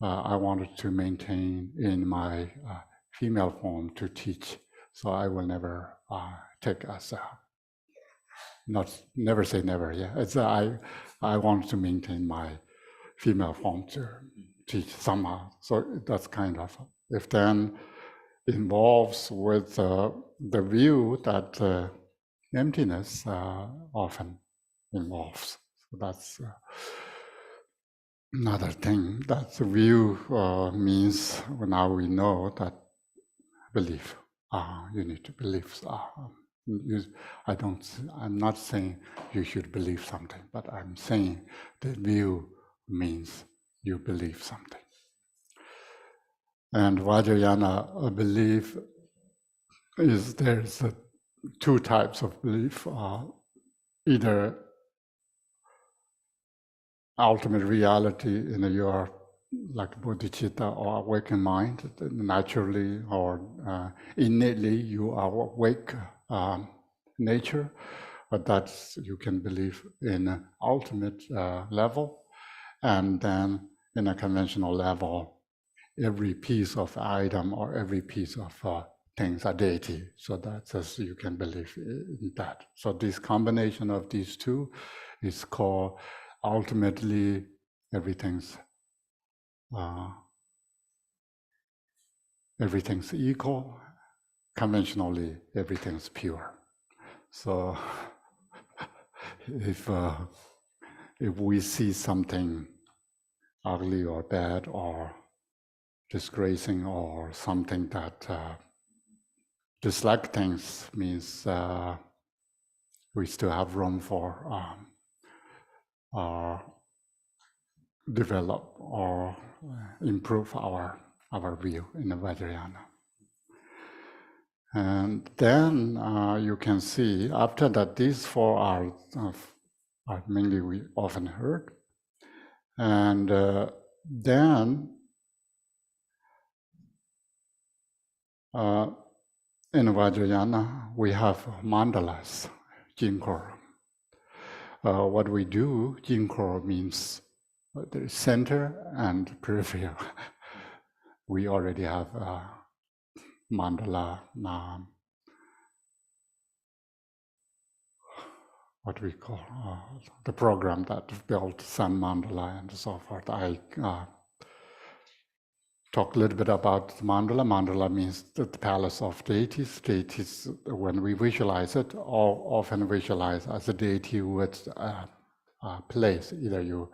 I wanted to maintain in my female form to teach. So I will never take as never say never. Yeah, it's I want to maintain my female form to teach somehow. So that's kind of, if then involves with the view that emptiness often involves. So that's another thing that the view means now we know that belief. You need to believe. I'm not saying you should believe something, but I'm saying the view means you believe something. And Vajrayana, a belief is there's two types of belief. Either ultimate reality in your like bodhicitta or awakened mind, naturally or innately you are awake nature, but that's you can believe in an ultimate level, and then in a conventional level, every piece of item or every piece of things are deity. So that's as you can believe in that. So this combination of these two is called ultimately everything's equal. Conventionally, everything's pure. So if we see something ugly or bad or disgracing or something that dislike things, means we still have room for develop or improve our view in the Vajrayana. And then you can see after that these four are mainly we often heard. And then in Vajrayana we have mandalas, jinkor. What we do, jinkor means the center and peripheral. We already have mandala, what we call the program that built Sun Mandala and so forth. I talk a little bit about mandala. Mandala means the palace of deities. Deities, when we visualize it, often visualize as a deity with a place. Either you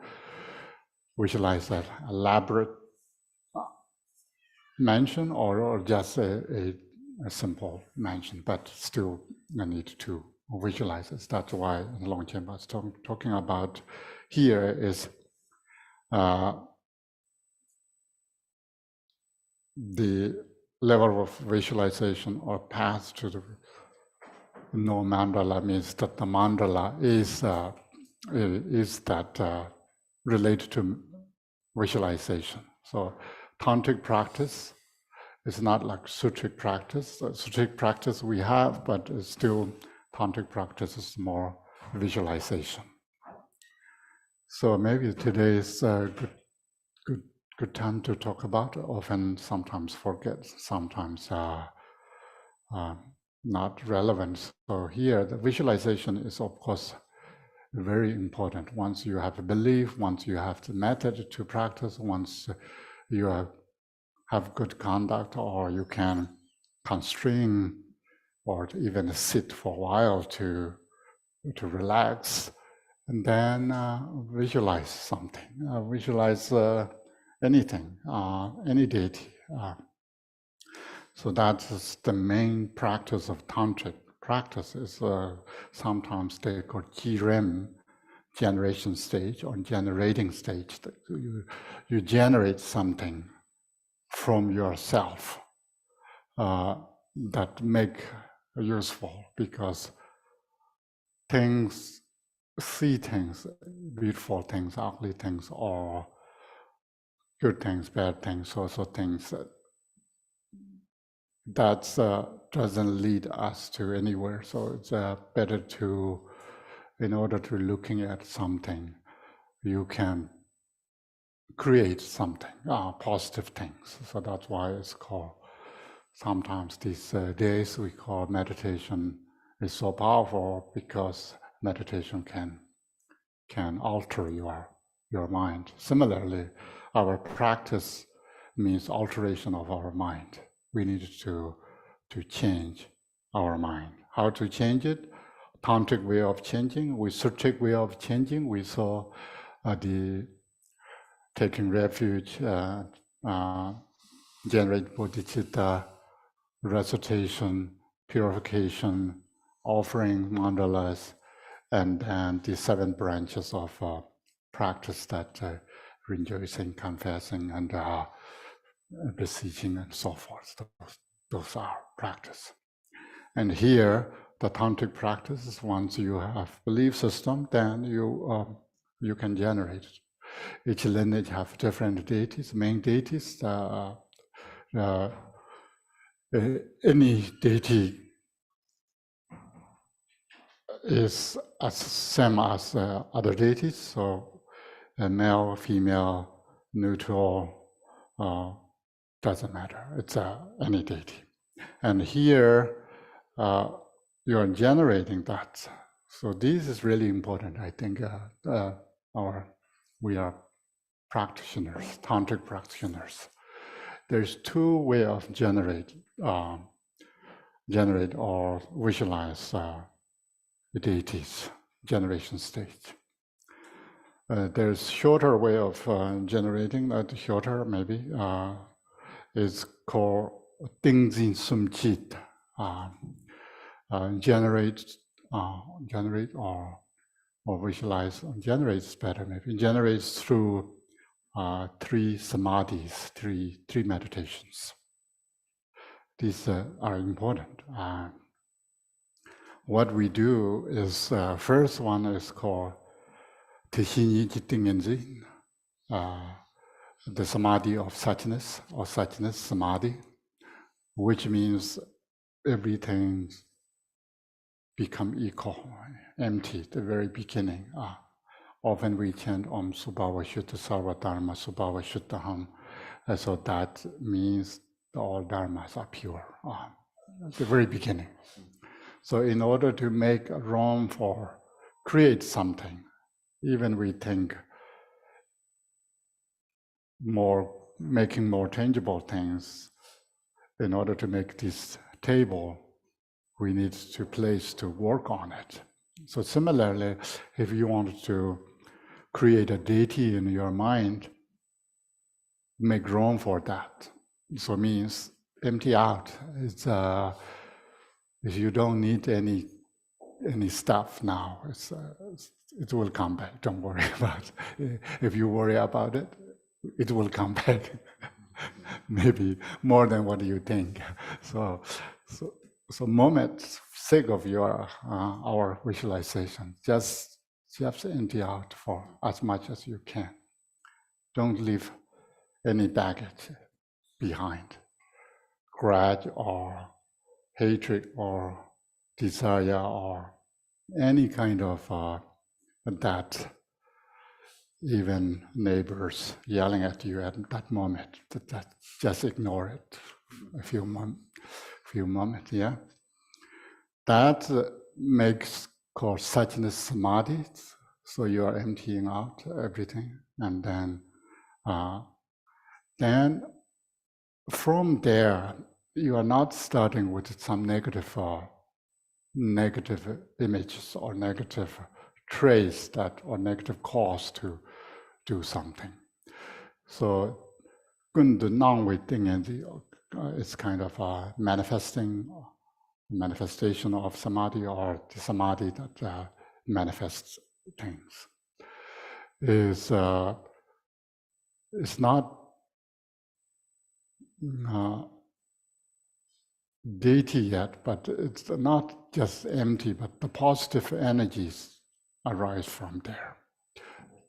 visualize an elaborate mansion or just a simple mansion, but still I need to visualize it. That's why Longchen was talking about here is the level of visualization or path to the no mandala means that the mandala is that related to visualization. So tantric practice is not like sutric practice. Sutric practice we have, but still tantric practice is more visualization. So maybe today is a good time to talk about. Often, sometimes forget, sometimes not relevant. So here, the visualization is of course very important. Once you have a belief, once you have the method to practice, once you have good conduct, or you can constrain or even sit for a while to relax, and then visualize something, visualize anything, any deity. So that's the main practice of tantric practice. Is sometimes they call jirem, generation stage or generating stage. You generate something from yourself that make useful, because see things, beautiful things, ugly things, or good things, bad things, also things that doesn't lead us to anywhere. So it's better to, in order to looking at something, you can create something, positive things. So that's why it's called, sometimes these days we call meditation is so powerful, because meditation can alter your mind. Similarly, our practice means alteration of our mind. We need to change our mind. How to change it? Tantric way of changing, with Sutric way of changing. We saw the taking refuge, generate bodhicitta, recitation, purification, offering mandalas, and the 7 branches of practice that rejoicing, confessing, and beseeching, and so forth. Those are practice. And here, the tantric practice is once you have belief system, then you can generate it. Each lineage have different deities, main deities. Any deity is as same as other deities, so male, female, neutral, doesn't matter. It's any deity. And here, you're generating that. So this is really important. I think we are practitioners, tantric practitioners. There's 2 ways of generate or visualize the deities, generation state. There's shorter way of generating, shorter maybe, is called Dingzin Sumjit. Generate or visualize, generates better maybe, generates through 3 samadhis, three meditations. These are important. What we do is, first one is called Tishinyi Jitingenzi, the samadhi of suchness, or suchness samadhi, which means everything become equal, empty at the very beginning. Often we chant Om Subhava Shuddha Sarva Dharma Subhava Shuddhaham. So that means all dharmas are pure at the very beginning. So in order to make room for create something, even we think making more tangible things, in order to make this table, we need to place to work on it. So similarly, if you want to create a deity in your mind, make room for that. So it means empty out. It's if you don't need any stuff now, it will come back. Don't worry about it. If you worry about it, it will come back. Maybe more than what you think. So moment sake of your our visualization, just empty out for as much as you can. Don't leave any baggage behind, grudge or hatred or desire or any kind of that, even neighbors yelling at you at that moment, that just ignore it a few moments, yeah. That makes called suchness samadhi. So you are emptying out everything, and then from there you are not starting with some negative images or negative traits or negative cause to do something. So gundu nangwei dingenzi is kind of a manifestation of samadhi, or the samadhi that manifests things. It's not deity yet, but it's not just empty, but the positive energies arise from there.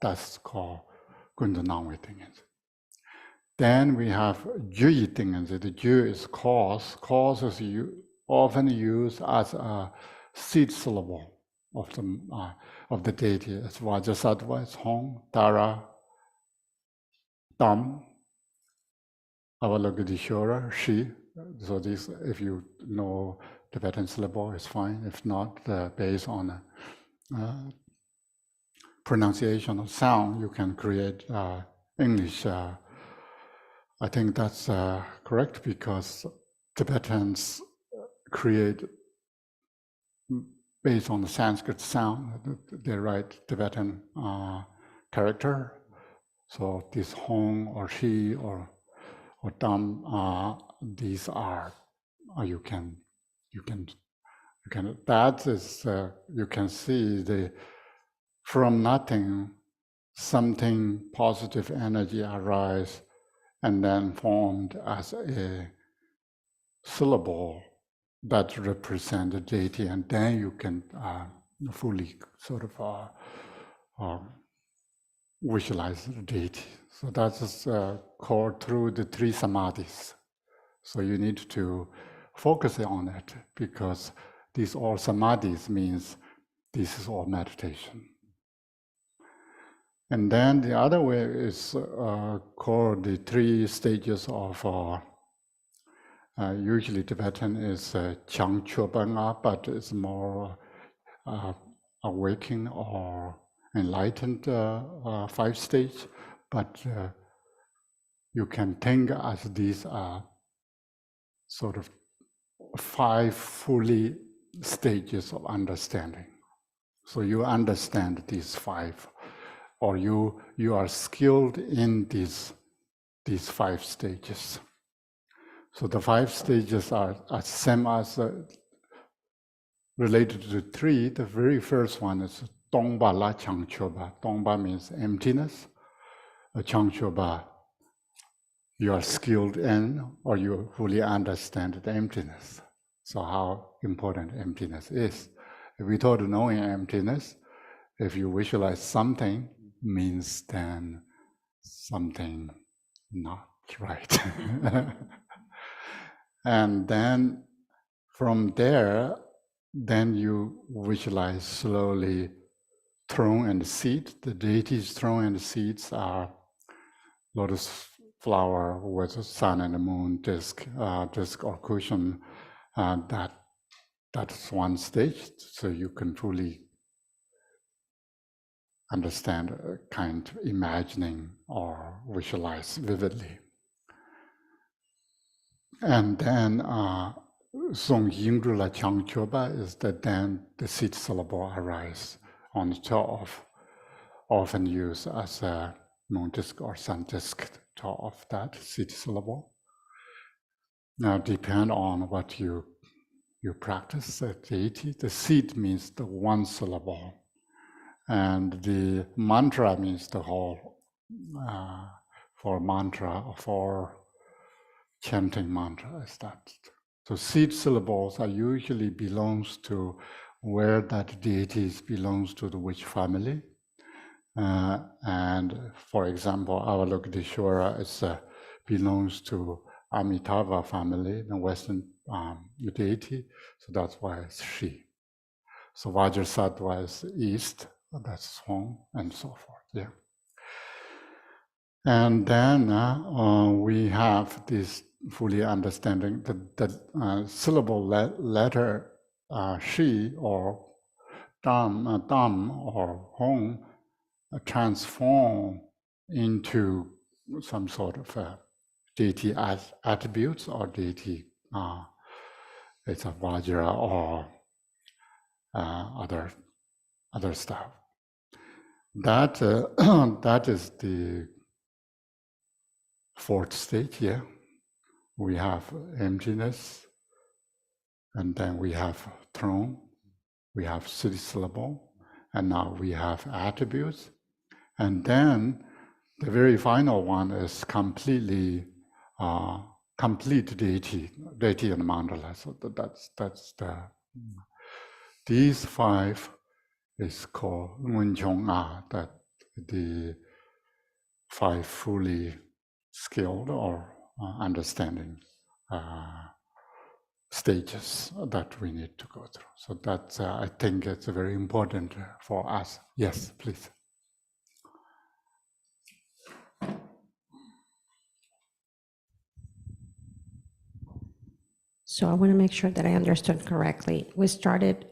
That's called gundu nangwei dingenzi. Then we have juyi dingenzi. The ju is cause. Cause is often used as a seed syllable of the deity. It's Vajrasattva, it's Hong, Tara, Tam, Avalokiteshvara, Shi. So these, if you know Tibetan syllable, it's fine. If not, based on pronunciation of sound, you can create English. I think that's correct, because Tibetans create based on the Sanskrit sound. They write Tibetan character, So this Hong or Shi or Dam, these are you can that is you can see the from nothing something positive energy arise and then formed as a syllable that represent the deity, and then you can fully sort of visualize the deity. So that is called through the three samadhis. So you need to focus on it, because these all samadhis means this is all meditation. And then the other way is called the three stages of usually Tibetan is Chang Chobanga, but it's more awakening or enlightened 5 stage. But you can think as these are sort of 5 fully stages of understanding. So you understand these 5, or you are skilled in these 5 stages. So the 5 stages are same as related to 3. The very first one is Dongba La Changchoba. Dongba means emptiness. Changchoba, you are skilled in, or you fully understand the emptiness. So how important emptiness is. If we thought knowing emptiness, if you visualize something, means then something not right. And then from there, then you visualize slowly throne and seat. The deity's throne and seats are lotus flower with the sun and the moon disc or cushion. That's one stage, so you can fully understand, kind of imagining or visualize vividly. And then Song Yingzhula Changchoba is that then the seed syllable arise on the top of, often used as a moon disc or sun disc top of that seed syllable. Now depend on what you practice the deity. The seed means the one syllable, and the mantra means the whole. For mantra, for chanting mantra is that. So seed syllables are usually belongs to where that deity belongs to the which family. And for example, Avalokiteshvara is belongs to Amitabha family, the Western deity. So that's why it's Shi. So Vajrasattva is east, that's Hong, and so forth. Yeah. And then we have this fully understanding that syllable letter Shi or Dam or Hong transform into some sort of deity attributes or deity. It's a Vajra or other stuff. That that is the 4th stage here. We have emptiness, and then we have throne, we have city syllable, and now we have attributes. And then the very final one is completely complete deity and mandala. So that's the these 5 is called Munchong that the 5 fully skilled or understanding stages that we need to go through. So that's I think it's very important for us. Yes, please. So I want to make sure that I understood correctly. We started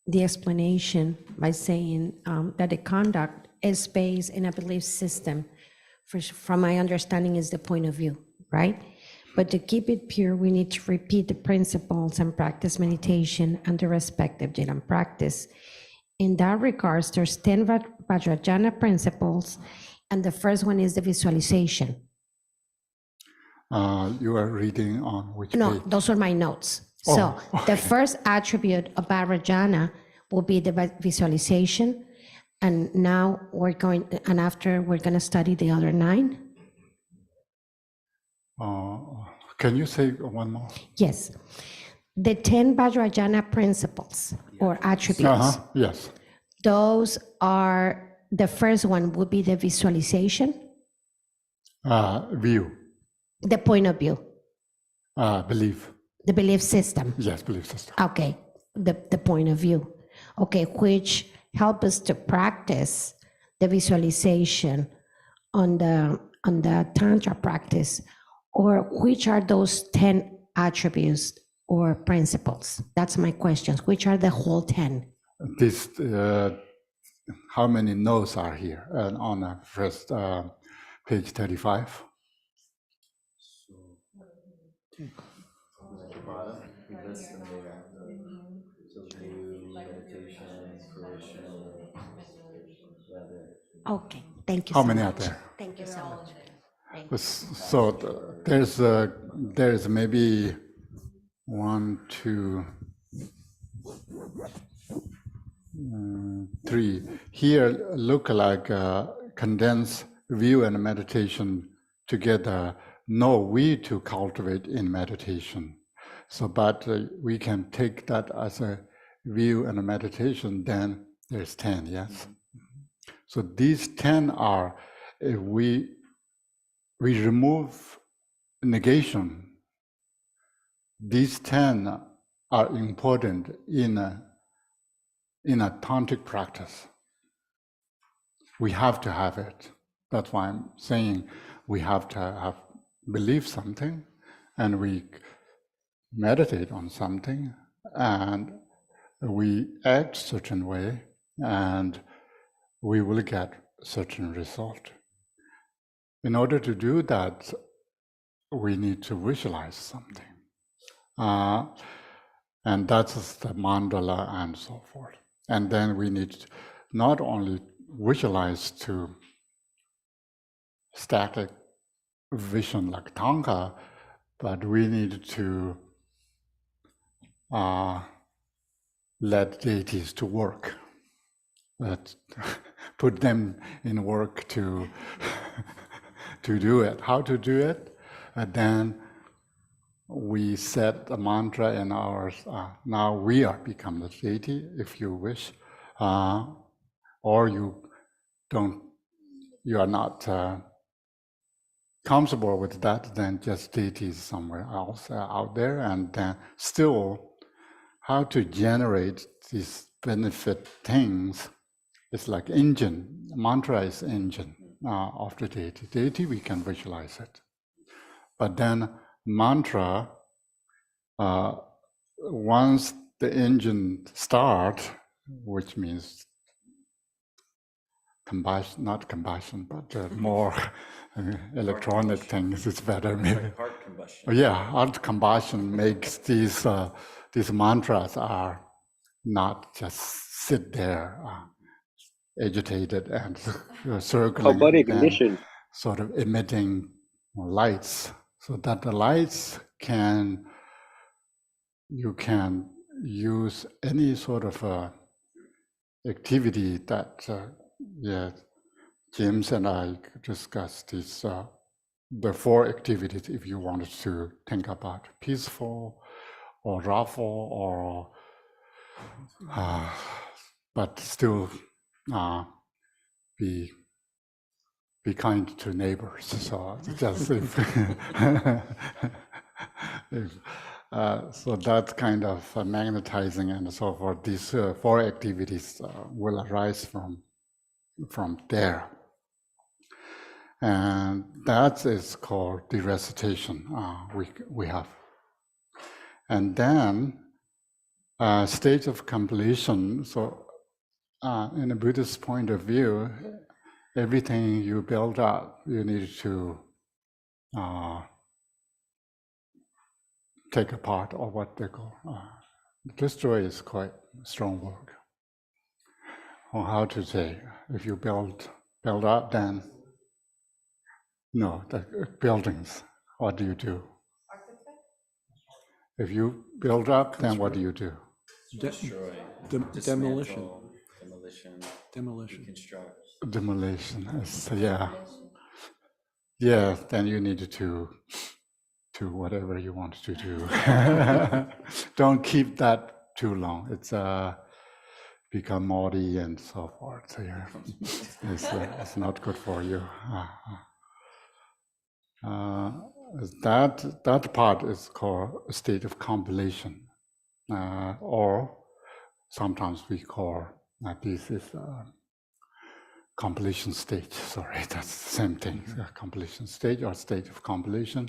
the explanation by saying that the conduct is based in a belief system. From my understanding is the point of view, right? But to keep it pure, we need to repeat the principles and practice meditation and the respective Jnana practice. In that regards, there's 10 Vajrayana principles, and the first one is the visualization. You are reading on which No, page? those are my notes. So Oh, the first attribute of Vajrayana will be the visualization. And now and after we're going to study the other 9. Can you say one more? Yes. The 10 Vajrayana principles or attributes. Yes. Those are, the first one would be the visualization, View. the point of view, Belief. the belief system. Yes, belief system. Okay, the point of view. Okay, which help us to practice the visualization on the Tantra practice, or which are those 10 attributes or principles? That's my questions. Which are the whole 10? This, how many notes are here? And on the first page 35. At the bottom, we list them there. So view, meditation, fruition, rather. Okay, thank you How so many much. are there? Thank you so much. Thank you. So there's maybe 1, 2, 3. Here look like condensed view and meditation together. No way to cultivate in meditation. So, but we can take that as a view and a meditation. Then there's 10. Yes. So these 10 are, if we remove negation, these 10 are important in a tantric practice. We have to have it. That's why I'm saying we have to have believe something, and we meditate on something, and we act certain way, and we will get certain result. In order to do that, we need to visualize something. And that's the mandala and so forth. And then we need to not only visualize to static vision like Tanka, but we need to let deities to work. Put them in work to do it. How to do it? And then we set a mantra in ours. Now we are become the deity, if you wish, or you are not comfortable with that. Then just deities somewhere else out there, and then still how to generate these benefit things. It's like engine. Mantra is engine of the deity. Deity, we can visualize it, but then mantra, once the engine start, which means combustion, not combustion, but more electronic things, it's better maybe. Heart combustion. Yeah, heart combustion makes these mantras are not just sit there agitated and circling, body and condition. sort of emitting lights, so that the lights you can use any sort of activity that James and I discussed these the 4 activities if you wanted to think about peaceful or rawful or but still be kind to neighbors. So just so that kind of magnetizing and so forth. These 4 activities will arise from there, and that is called the recitation we have. And then state of completion. So in a Buddhist point of view, everything you build up, you need to take apart, or what they call destroy is quite strong word. Or how to say, if you build up, then No, the buildings. What do you do? If you build up, then what do you do? Destroy, Demolition. dismantle, demolition, Demolition. reconstruct. Demolition. Yeah. Yeah, then you need to whatever you want to do. Don't keep that too long. It's become moldy and so forth. So yeah, it's not good for you. That part is called a state of completion, or sometimes we call this is completion stage. Sorry, that's the same thing. Completion stage or state of completion.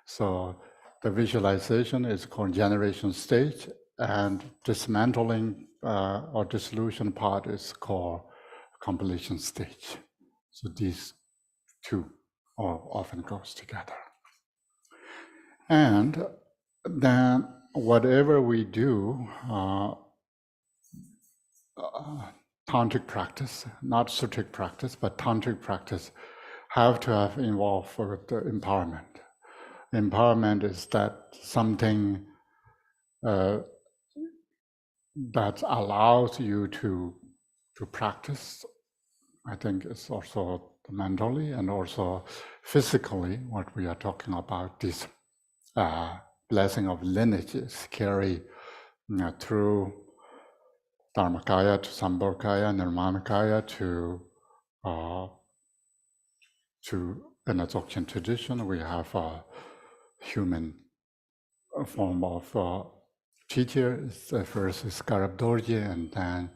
So the visualization is called generation stage, and dismantling or dissolution part is called completion stage. So these two often goes together. And then whatever we do, tantric practice, not sutric practice, but tantric practice, have to have involved for the empowerment. Empowerment is that something that allows you to practice. I think it's also mentally and also physically what we are talking about. This blessing of lineages carry through Dharmakaya to Sambhogakaya, Nirmanakaya to in the Dzogchen tradition, we have a human form of teacher. First is Garab Dorje, and then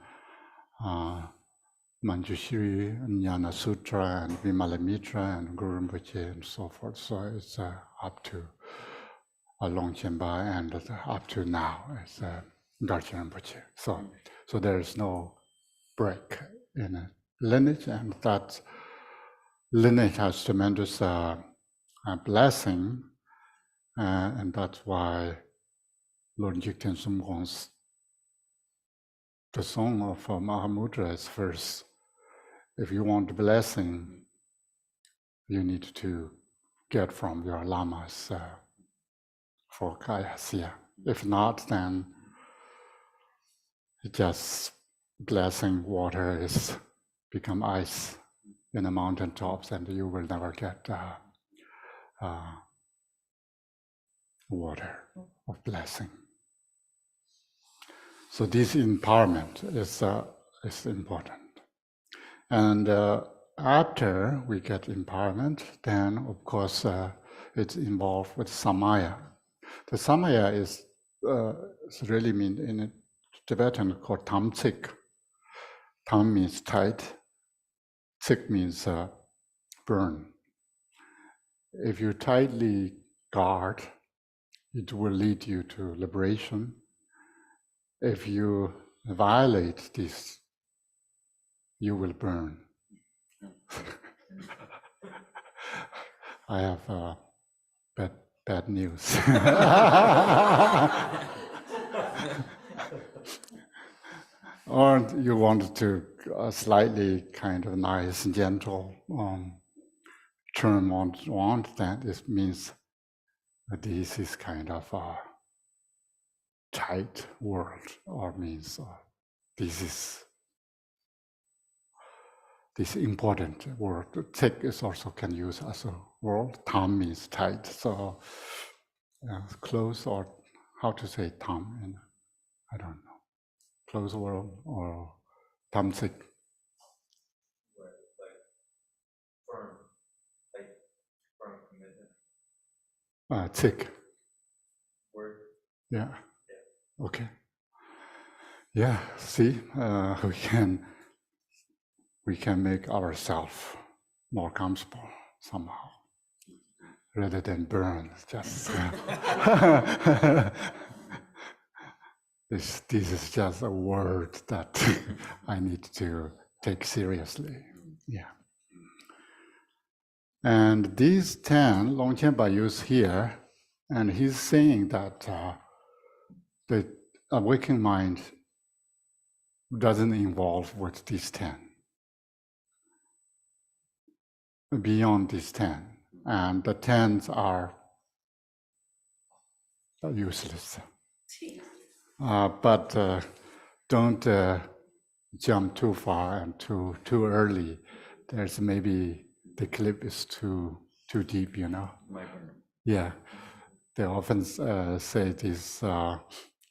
Manjushri, Jnana Sutra, and Vimalamitra, and Guru Rinpoche, and so forth. So it's up to Longchenpa, and up to now it's Garchen Rinpoche. So there is no break in a lineage, and that lineage has tremendous blessing, and that's why Lord Jigten Sumgong's the song of Mahamudra is first. If you want the blessing, you need to get from your lamas for kayasya. If not, then just blessing water is become ice in the mountain tops, and you will never get water of blessing. So this empowerment is important. And after we get empowerment, then of course it's involved with samaya. The samaya is really mean in Tibetan called tamcik. Tam means tight, cik means burn. If you tightly guard, it will lead you to liberation. If you violate this, you will burn. I have bad news. Or you want to slightly kind of nice, gentle term on that. It means that this is kind of a tight world, or means this important word. Thick is also can use as a word. Tam means tight. So close, or how to say tam in, I don't know. Close world or tamcik. Firm commitment. Thick. Word. Yeah. Okay. Yeah. See, we can make ourselves more comfortable somehow, rather than burn. Just this is just a word that I need to take seriously. Yeah. And these 10 Longchenpa used here, and he's saying that the awakened mind doesn't involve with these 10. Beyond these 10, and the 10s are useless. But don't jump too far and too early. There's maybe the cliff is too deep, you know. Yeah, they often say this: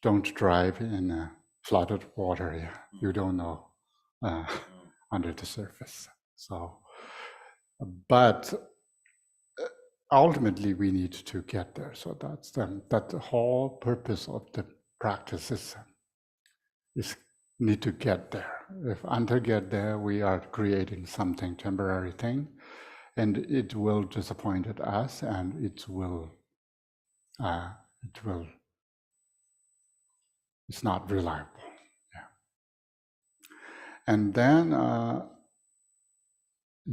don't drive in flooded water. Yeah, you don't know under the surface. So, but ultimately we need to get there. So that's that the whole purpose of the practice is need to get there. If until get there, we are creating something temporary thing, and it will disappoint us, and it will it's not reliable. Yeah. And then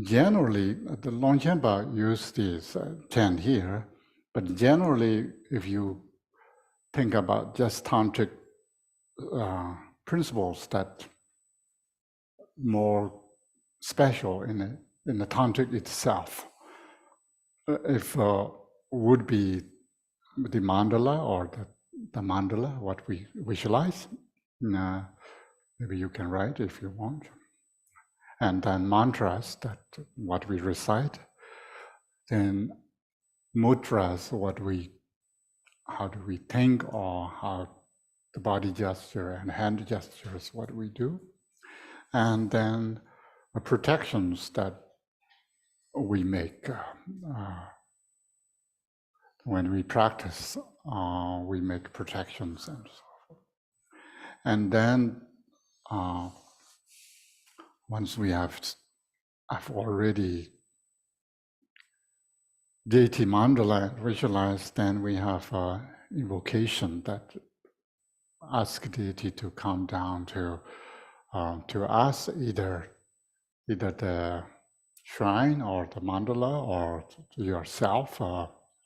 generally, the Longchenpa use these 10 here, but generally, if you think about just tantric principles that more special in the tantric itself, if would be the mandala or the mandala, what we visualize. Maybe you can write if you want. And then mantras, that what we recite. Then mudras, how do we think, or how the body gesture and hand gestures, what we do. And then protections that we make when we practice, we make protections and so forth. And then once we have already deity mandala visualized, then we have invocation that ask deity to come down to us, either the shrine or the mandala or to yourself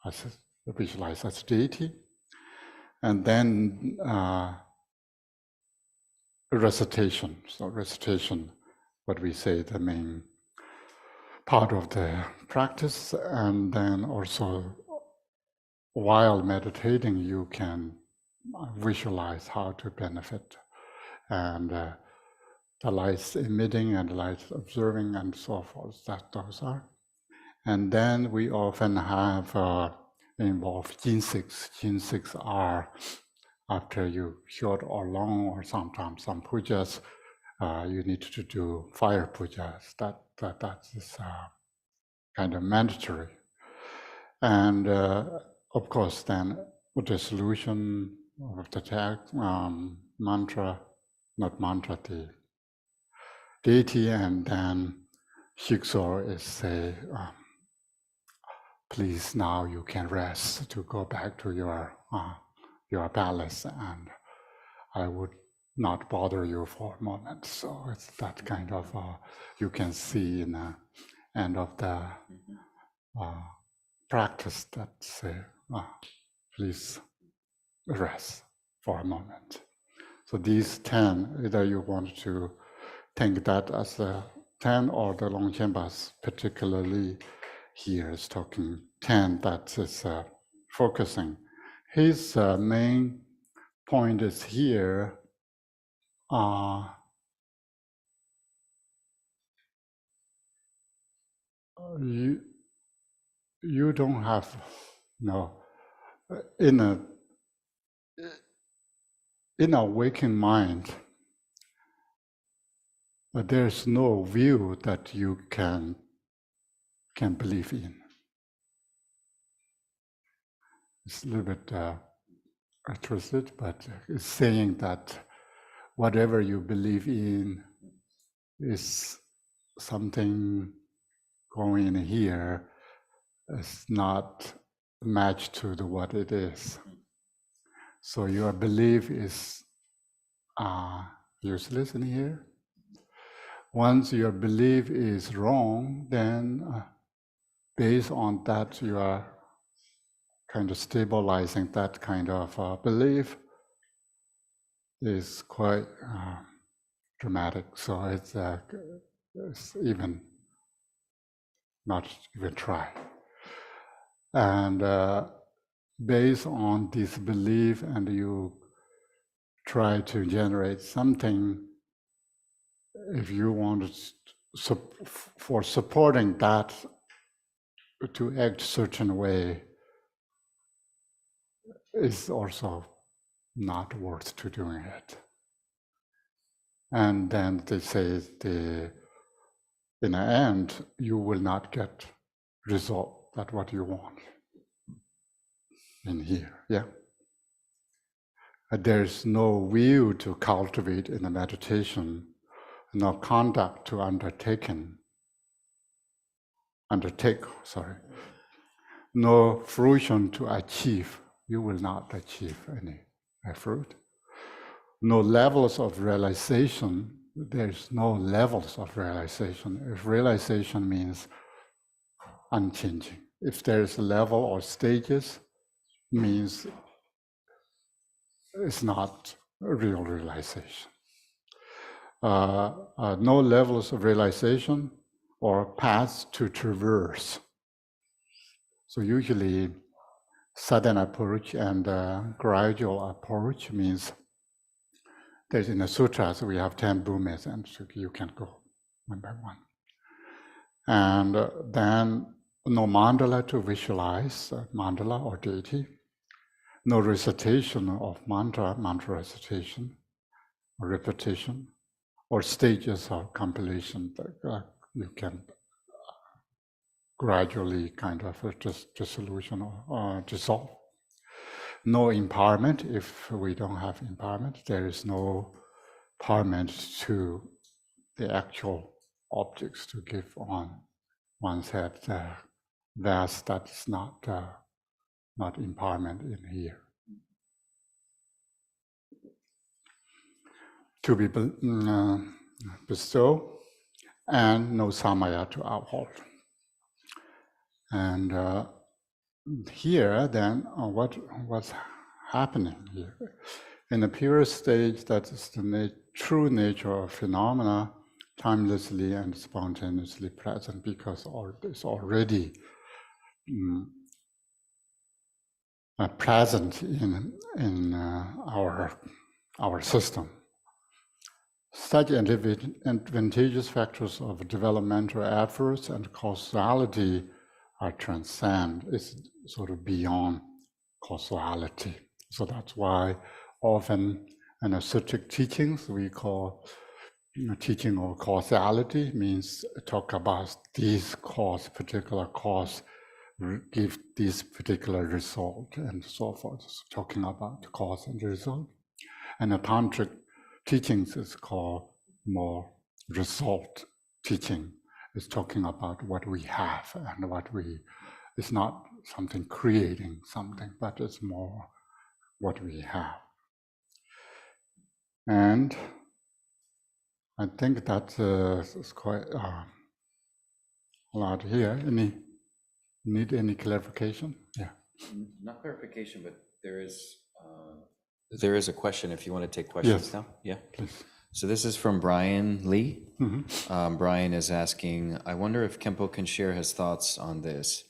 as visualize as deity, and then recitation. So recitation, what we say, the main part of the practice, and then also while meditating, you can visualize how to benefit, and the lights emitting and the lights observing and so forth. That those are, and then we often have involve Jin6. Jin6 are after you short or long, or sometimes some pujas, you need to do fire pujas. That is kind of mandatory. And of course, then with the solution of the text, mantra, not mantra, the deity, and then Shikso is say, please now you can rest to go back to your palace, and I would not bother you for a moment. So it's that kind of, you can see in the end of the practice that say, please rest for a moment. So these 10, either you want to think that as a 10, or the Longchenpas particularly here is talking 10, that is focusing. His main point is here, you don't have, in a waking mind, there's no view that you can believe in. It's a little bit twisted, but it's saying that whatever you believe in is something going in here is not matched to what it is. So your belief is useless in here. Once your belief is wrong, then based on that, you are kind of stabilizing that kind of belief is quite dramatic. So it's even not even try. And based on this belief, and you try to generate something, if you want for supporting that to act certain way, is also not worth to doing it. And then they say in the end, you will not get result that what you want in here, yeah? There's no will to cultivate in the meditation, no conduct to undertake, no fruition to achieve. You will not achieve any fruit. No levels of realization. There's no levels of realization. If realization means unchanging. If there's a level or stages, means it's not a real realization. No levels of realization or paths to traverse. So usually sudden approach and gradual approach means there's in the sutras we have 10 bhumis and so you can go one by one. And then no mandala to visualize, mandala or deity. No recitation of mantra recitation, or repetition, or stages of compilation that you can gradually kind of dissolution or dissolve. No empowerment. If we don't have empowerment, there is no empowerment to the actual objects to give on one's head. That's not empowerment in here. To be bestow, and no samaya to uphold. And here, then, what's happening here? In the pure stage, that is the true nature of phenomena, timelessly and spontaneously present, because it's already present in our system. Such advantageous factors of developmental efforts and causality are transcend. It's sort of beyond causality. So that's why often in ascetic teachings we call teaching of causality means talk about this cause, particular cause, give this particular result, and so forth. So talking about the cause and result. And the Tantric teachings is called more result teaching. It's talking about what we have and it's not something creating something, but it's more what we have. And I think that is quite a lot here. Need any clarification? Yeah. Not clarification, but there is a question if you want to take questions Yes. now. Yeah. Please. So this is from Brian Lee. Mm-hmm. Brian is asking, I wonder if Khenpo can share his thoughts on this.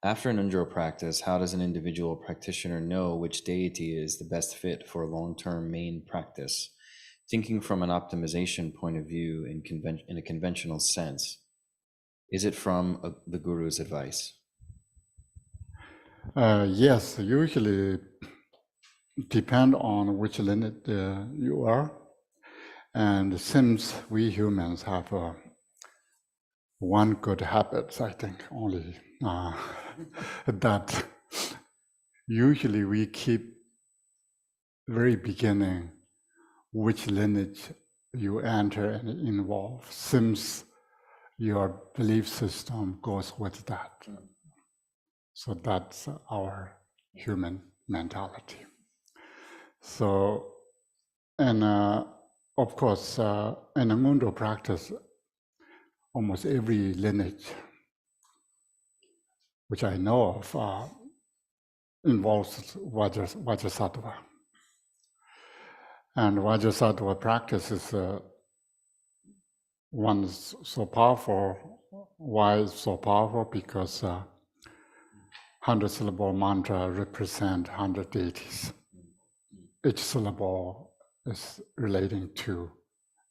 After an Undro practice, how does an individual practitioner know which deity is the best fit for long-term main practice? Thinking from an optimization point of view in a conventional sense, is it from the guru's advice? Yes, usually depend on which lineage you are. And since we humans have one good habit, I think only, that usually we keep very beginning which lineage you enter and involve, since your belief system goes with that. So that's our human mentality. So, and of course, in a Undro practice, almost every lineage, which I know of, involves Vajrasattva. And Vajrasattva practice is one is so powerful. Why is so powerful? Because 100-syllable mantra represent 100 deities. Each syllable is relating to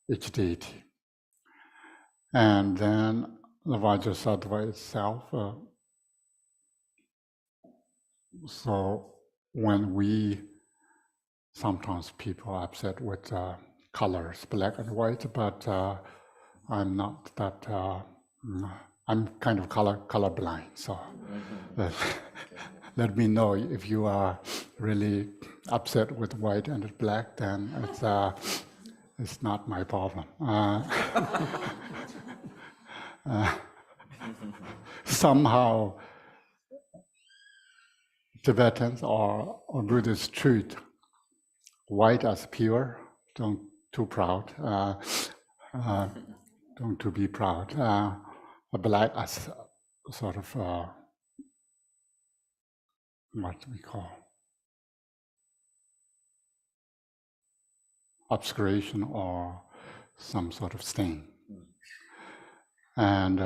each deity. And then the Vajrasattva itself, so when sometimes people are upset with colors, black and white, but I'm not that, I'm kind of colorblind, so let me know if you are really upset with white and black, then it's not my problem. Somehow Tibetans or Buddhists treat white as pure, don't too proud, don't to be proud, black as sort of what we call obscuration or some sort of stain. And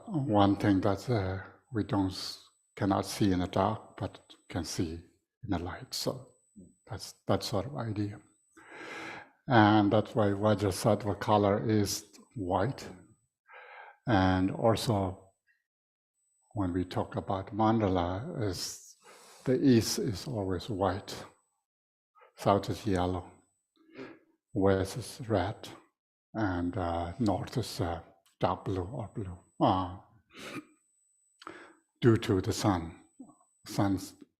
one thing that we cannot see in the dark, but can see in the light. So that's that sort of idea. And that's why Vajrasattva color is white. And also, when we talk about mandala, is the east is always white, south is yellow, west is red, and north is dark blue or blue, due to the sun.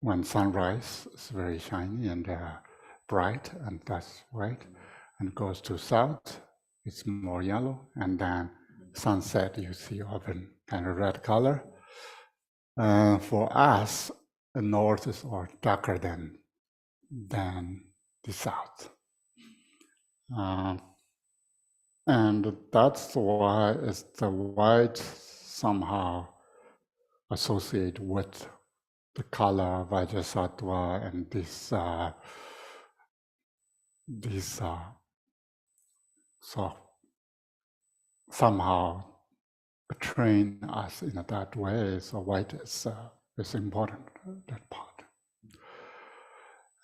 When sunrise is very shiny and bright, and that's white, and goes to south, it's more yellow, and then sunset you see often kind of red color. For us, the north is or darker than the south. And that's why it's the white somehow associate with the color Vajrasattva and so somehow train us in that way. So white is important, that part.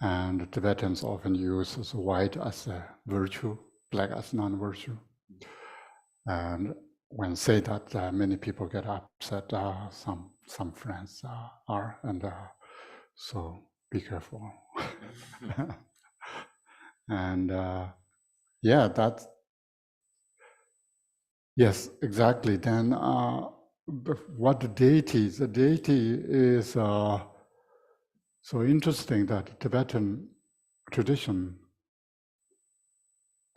And the Tibetans often use white as a virtue, black as non-virtue. And when say that, many people get upset. Some friends are, and so be careful. And yeah, that's yes, exactly. Then what the deity is so interesting that Tibetan tradition,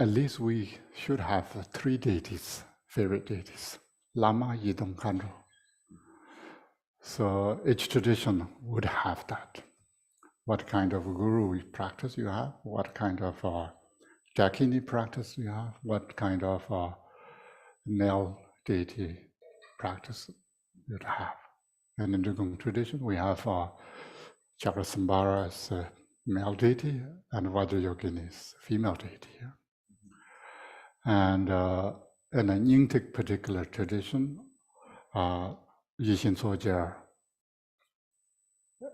at least we should have 3 deities, favorite deities, Lama, Yidong, Khandro. So each tradition would have that. What kind of guru practice you have, what kind of Dakini practice you have, what kind of male deity practice you'd have. And in the Dzogchen tradition, we have Chakrasambhara as a male deity and Vajrayogini is female deity. And in an Yingtik particular tradition, Yishin Sojer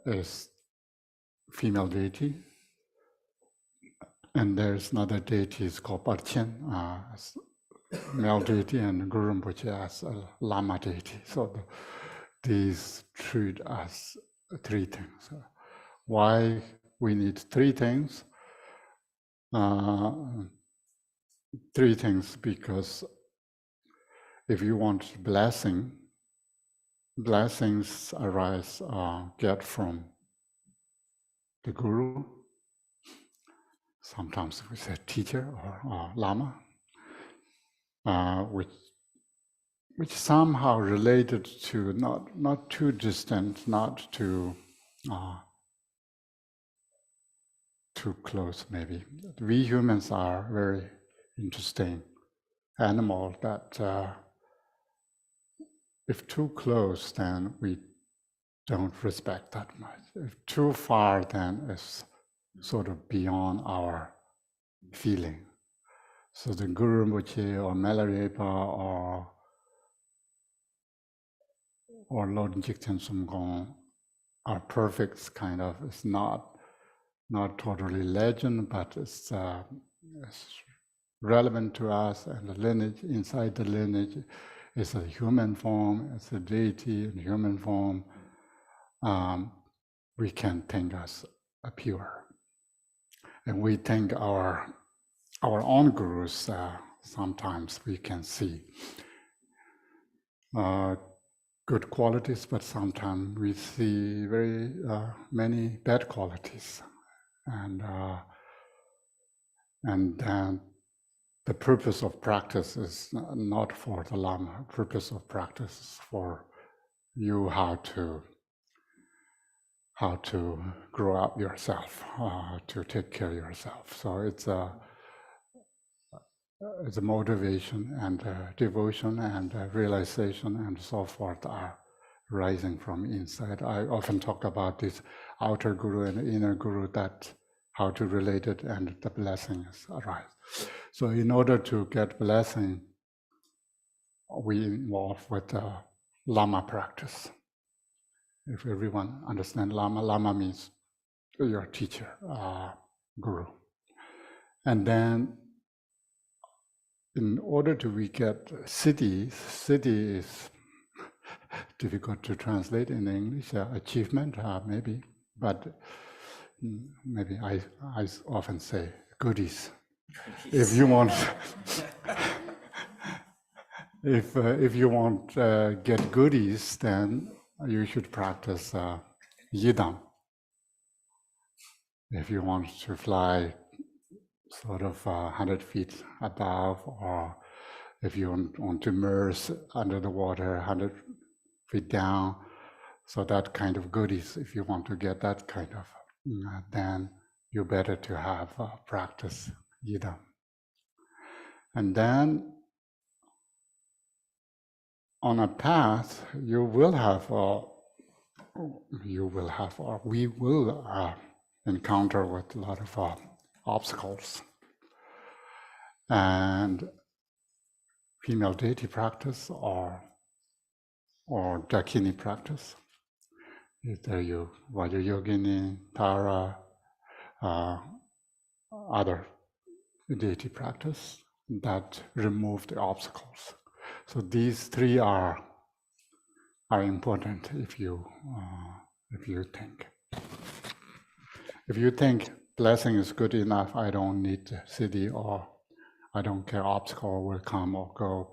is female deity. And there's another deity is called Parchen, male deity, and Guru Rinpoche as a Lama deity. So these treat as 3 things. Why we need 3 things? 3 things because if you want blessings arise, get from the Guru. Sometimes we say teacher or Lama, which somehow related to not too distant, not too close maybe. We humans are very interesting animal that if too close, then we don't respect that much. If too far, then it's sort of beyond our feeling. So the Guru Rinpoche or Milarepa or Lord Dzogchen Sumgong are perfect kind of. It's not totally legend, but it's relevant to us, and the lineage, inside the lineage is a human form, it's a deity in human form. We can think as a pure. And we think our own gurus, sometimes we can see good qualities, but sometimes we see very many bad qualities. And then the purpose of practice is not for the Lama. The purpose of practice is for you how to grow up yourself, to take care of yourself. So it's a motivation and devotion and realization and so forth are rising from inside. I often talk about this outer guru and inner guru, that how to relate it, and the blessings arise. So in order to get blessing, we involve with Lama practice. If everyone understands Lama, Lama means your teacher, guru. And then in order to we get siddhi is difficult to translate in English, achievement maybe, but maybe I often say goodies. If you want, if you want get goodies, then you should practice yidam. If you want to fly sort of 100 feet above, or if you want to immerse under the water 100 feet down, so that kind of goodies, if you want to get that kind of, then you better to have practice yidam. And then on a path, we will encounter with a lot of obstacles. And female deity practice or Dakini practice, either you Vajrayogini, Tara, other deity practice that remove the obstacles. So these three are important if you think. If you think blessing is good enough, I don't need siddhi, or I don't care obstacle will come or go,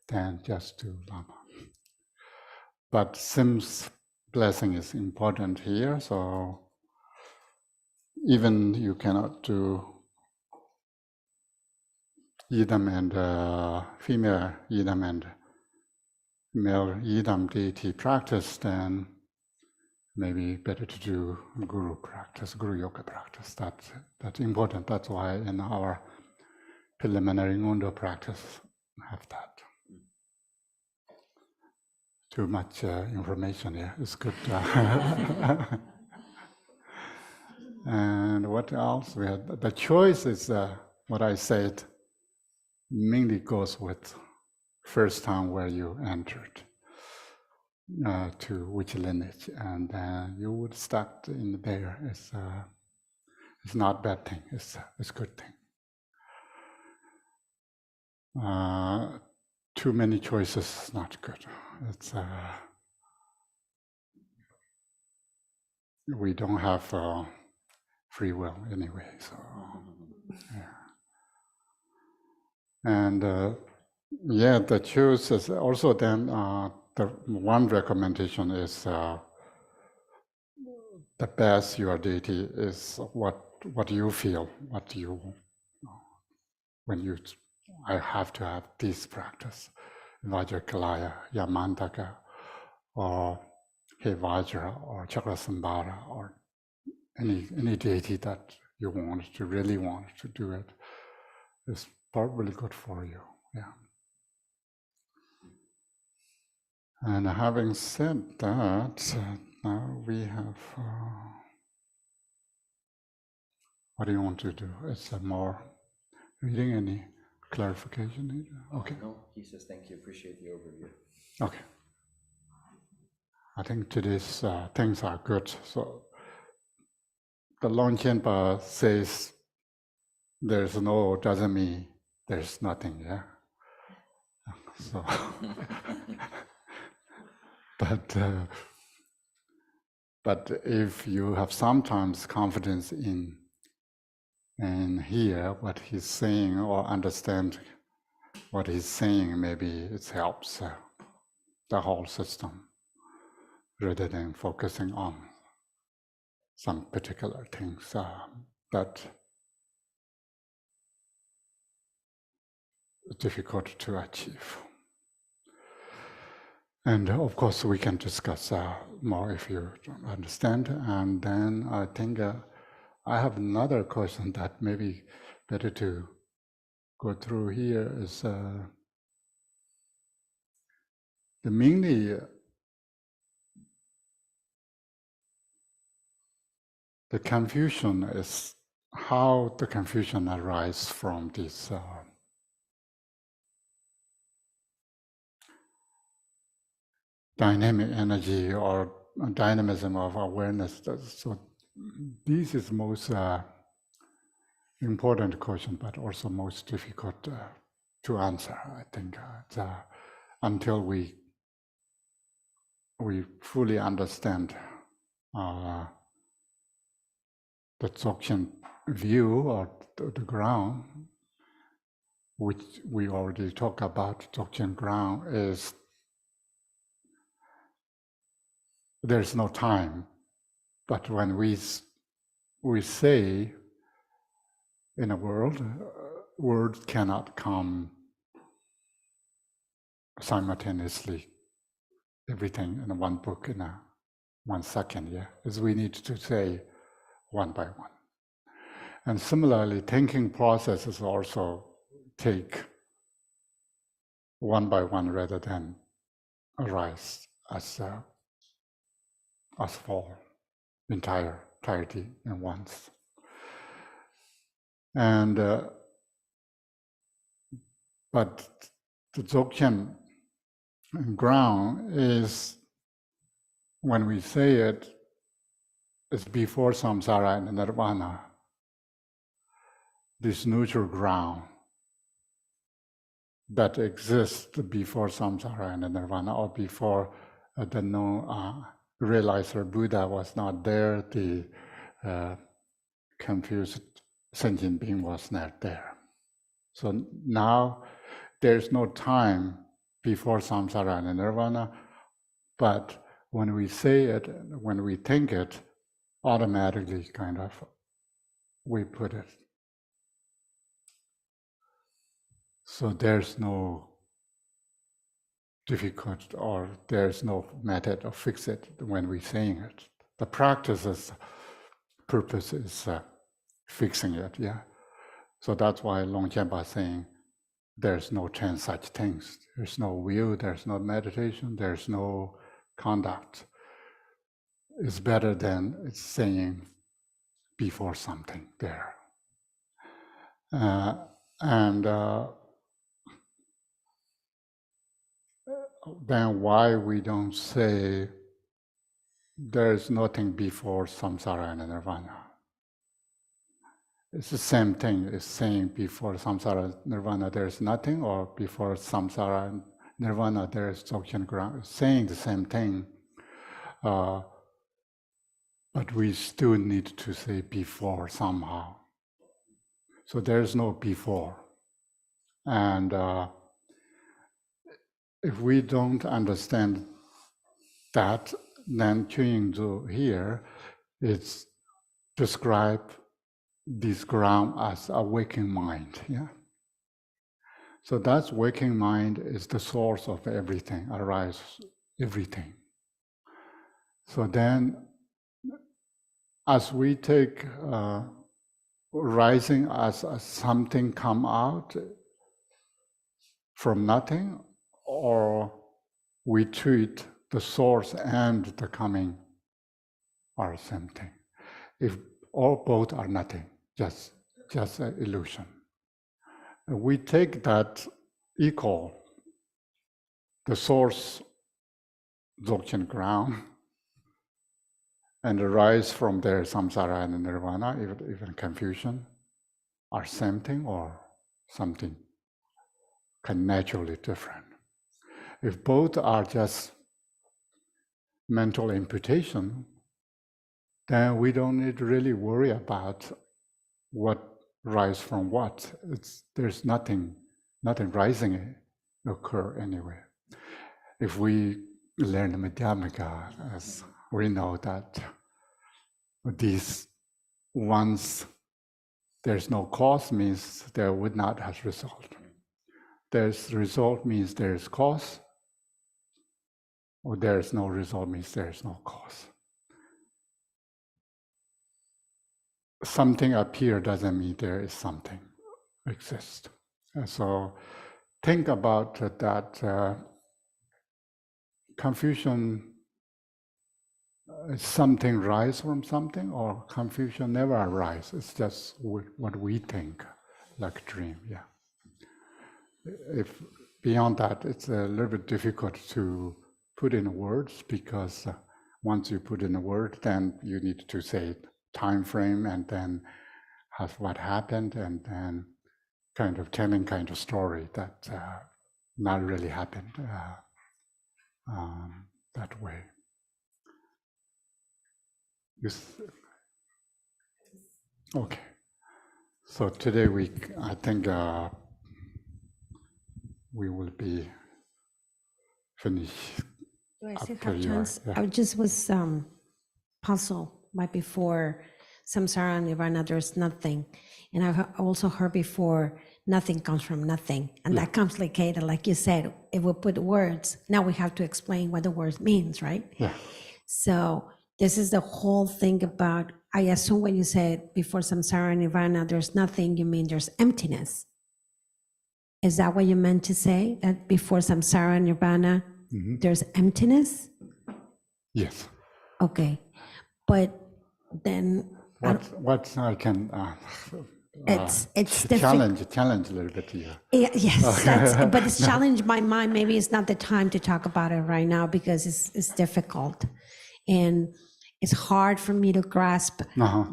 then just do Lama. But since blessing is important here, so even you cannot do yidam and female yidam and male yidam deity practice, then maybe better to do guru practice, guru yoga practice. That's important. That's why in our preliminary Ngundo practice have that. Too much information here. It's good. And what else we had? The choice is what I said. Mainly goes with first time where you entered to which lineage, and you would start in there. It's not bad thing. It's good thing. Too many choices is not good. It's we don't have free will anyway. So yeah. And the choice is also then the one recommendation is the best your deity is what you feel, what you when you I have to have this practice, Vajrakalaya, Yamantaka, or He Vajra, or Chakrasambhara, or any deity that you really want to do it is probably good for you. Yeah. And having said that, now we have. What do you want to do? It's more reading. Any clarification? Okay. No, he says thank you. Appreciate the overview. Okay. I think today's things are good. So the Longchenpa says there's no doesn't mean there's nothing, yeah. So, but if you have sometimes confidence in and hear what he's saying or understand what he's saying, maybe it helps the whole system rather than focusing on some particular things that are difficult to achieve. And of course, we can discuss more if you don't understand. And then I think I have another question that maybe better to go through here is mainly the confusion is how the confusion arises from this dynamic energy or dynamism of awareness. So this is most important question, but also most difficult to answer. I think until we fully understand the Dzogchen view or the ground, which we already talked about. Dzogchen ground is there's no time, but when we say in a world, words cannot come simultaneously, everything in one book in 1 second, yeah, as we need to say one by one. And similarly, thinking processes also take one by one rather than arise as for entirety at once. And but the Dzogchen ground is, when we say it, is before samsara and nirvana. This neutral ground that exists before samsara and nirvana, or before the non-realizer Buddha was not there, the confused sentient being was not there. So now there's no time before samsara and nirvana, but when we say it, when we think it, automatically kind of we put it. So there's no difficult or there's no method of fix it when we're saying it. The practice's purpose is fixing it, yeah. So that's why Longchenpa is saying there's no 10 such things. There's no will, there's no meditation, there's no conduct. It's better than it's saying before something there. Then why we don't say there's nothing before samsara and nirvana? It's the same thing as saying before samsara and nirvana there's nothing, or before samsara and nirvana there's Dzogchen ground. It's saying the same thing, but we still need to say before somehow. So there's no before. And if we don't understand that, then Choying here is describe this ground as a waking mind. Yeah. So that's waking mind is the source of everything, arise everything. So then, as we take rising as something come out from nothing, or we treat the source and the coming are the same thing. If all both are nothing, just an illusion. We take that equal, the source Dzogchen ground, and the rise from there, samsara and nirvana, even confusion, are same thing or something can naturally different. If both are just mental imputation, then we don't need to really worry about what rise from what. There's nothing rising occur anyway. If we learn Madhyamaka, as we know that these once there's no cause means there would not have result. There's result means there's cause, or there's no result means there's no cause. Something appear doesn't mean there is something exist. And so think about that confusion. Something rise from something, or confusion never arises. It's just what we think, like dream. Yeah. If beyond that, it's a little bit difficult to put in words, because once you put in a word, then you need to say time frame, and then have what happened, and then kind of telling kind of story that not really happened that way. Okay. So today I think we will be finished. Do I still after have you are- chance? yeah. I just was puzzled by before samsara and nirvana, there's nothing. And I've also heard before, nothing comes from nothing. And that complicated, like you said, if we put words, now we have to explain what the word means, right? Yeah. So this is the whole thing about, I assume when you said before samsara and nirvana, there's nothing, you mean there's emptiness. Is that what you meant to say? That before samsara and nirvana, there's emptiness? Yes. Okay. But then What I can it's difficult. challenge a little bit here. Yes, but it's challenged my mind. Maybe it's not the time to talk about it right now, because it's difficult. And it's hard for me to grasp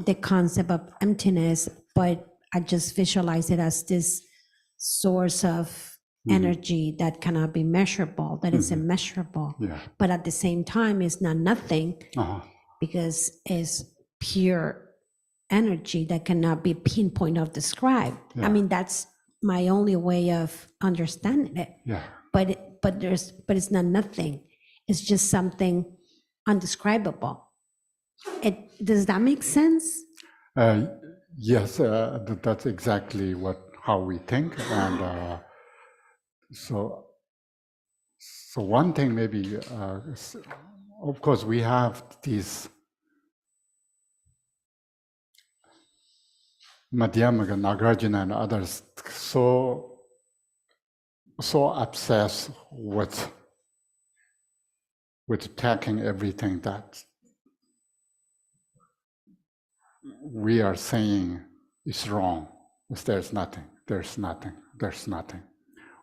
the concept of emptiness, but I just visualize it as this source of energy that cannot be measurable, that is immeasurable. Yeah. But at the same time, it's not nothing, because it's pure energy that cannot be pinpointed or described. I mean, that's my only way of understanding it. Yeah. But it's not nothing. It's just something undescribable. Does that make sense? Yes, that's exactly how we think, and so one thing maybe, of course, we have these Madhyamaka, Nagarjuna, and others so obsessed with attacking everything that we are saying is wrong. There's nothing. There's nothing. There's nothing.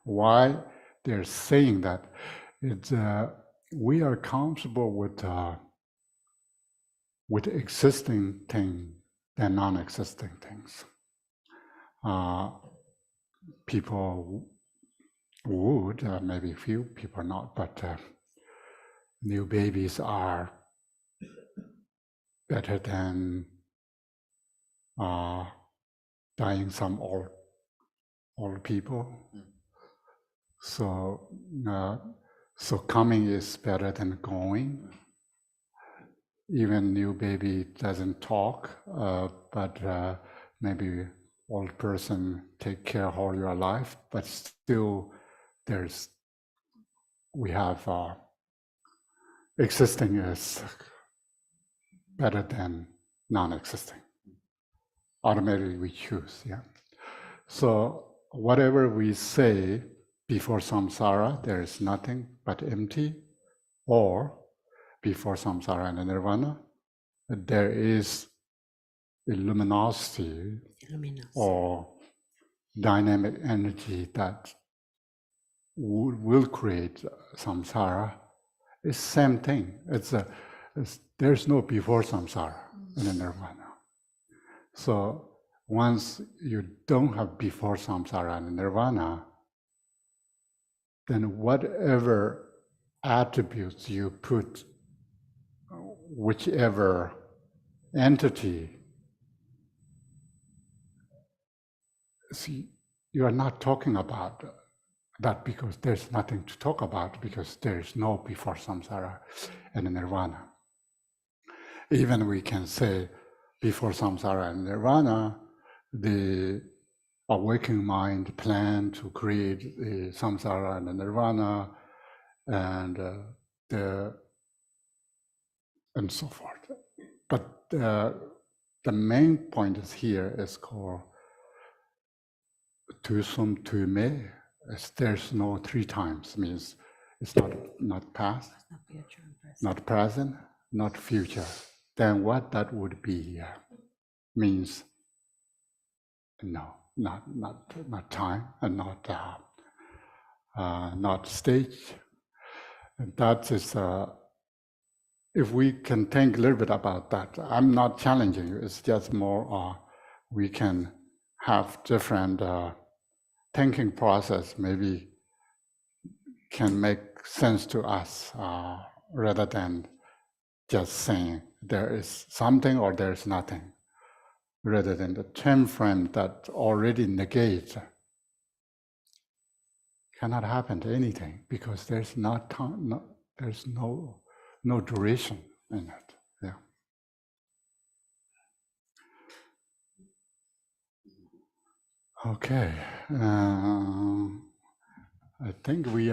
Why they're saying that? It's we are comfortable with existing things than non-existing things. People would, maybe few people not, but new babies are better than dying some old people. So coming is better than going. Even new baby doesn't talk, but maybe old person take care all your life, but still we have existing is better than non-existing. Automatically we choose, yeah. So whatever we say before samsara, there is nothing but empty, or before samsara and nirvana, there is luminosity or dynamic energy that will create samsara It's same thing. There's no before samsara in the nirvana. So once you don't have before samsara and nirvana, then whatever attributes you put, whichever entity, see, you are not talking about that because there's nothing to talk about because there is no before samsara and nirvana. Even we can say before samsara and nirvana, the awakening mind plan to create the samsara and the nirvana and and so forth. But the main point is here is called tu sum tu me. There's no three times, means it's not past, not present, not future. Then what that would be means no, not time and not stage. And that is if we can think a little bit about that. I'm not challenging you. It's just more we can have different thinking process. Maybe can make sense to us rather than just saying there is something or there is nothing, rather than the time frame that already negates cannot happen to anything because there's not time, there's no duration in it. Yeah. Okay. I think we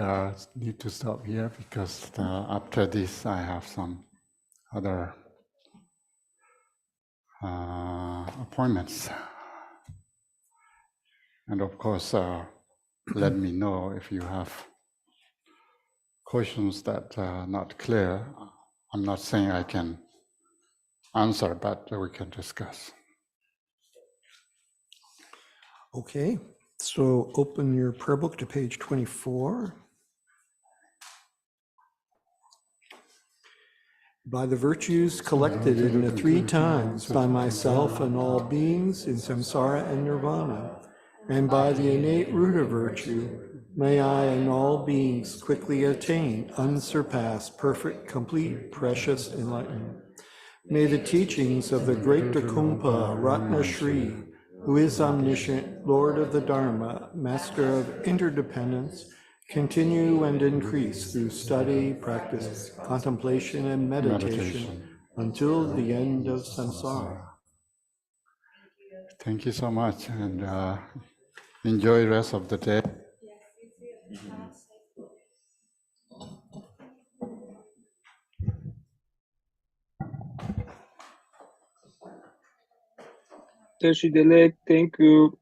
need to stop here because after this I have some other appointments. And of course, let me know if you have questions that are not clear. I'm not saying I can answer, but we can discuss. Okay, so open your prayer book to page 24. By the virtues collected in the three times by myself and all beings in samsara and nirvana, and by the innate root of virtue, may I and all beings quickly attain unsurpassed, perfect, complete, precious enlightenment. May the teachings of the great Khenpo Ratna Shri, who is omniscient, Lord of the Dharma, Master of interdependence, continue and increase through study, practice, contemplation, and meditation until the end of samsara. Thank you so much, and enjoy the rest of the day. Yeshi Delek, thank you.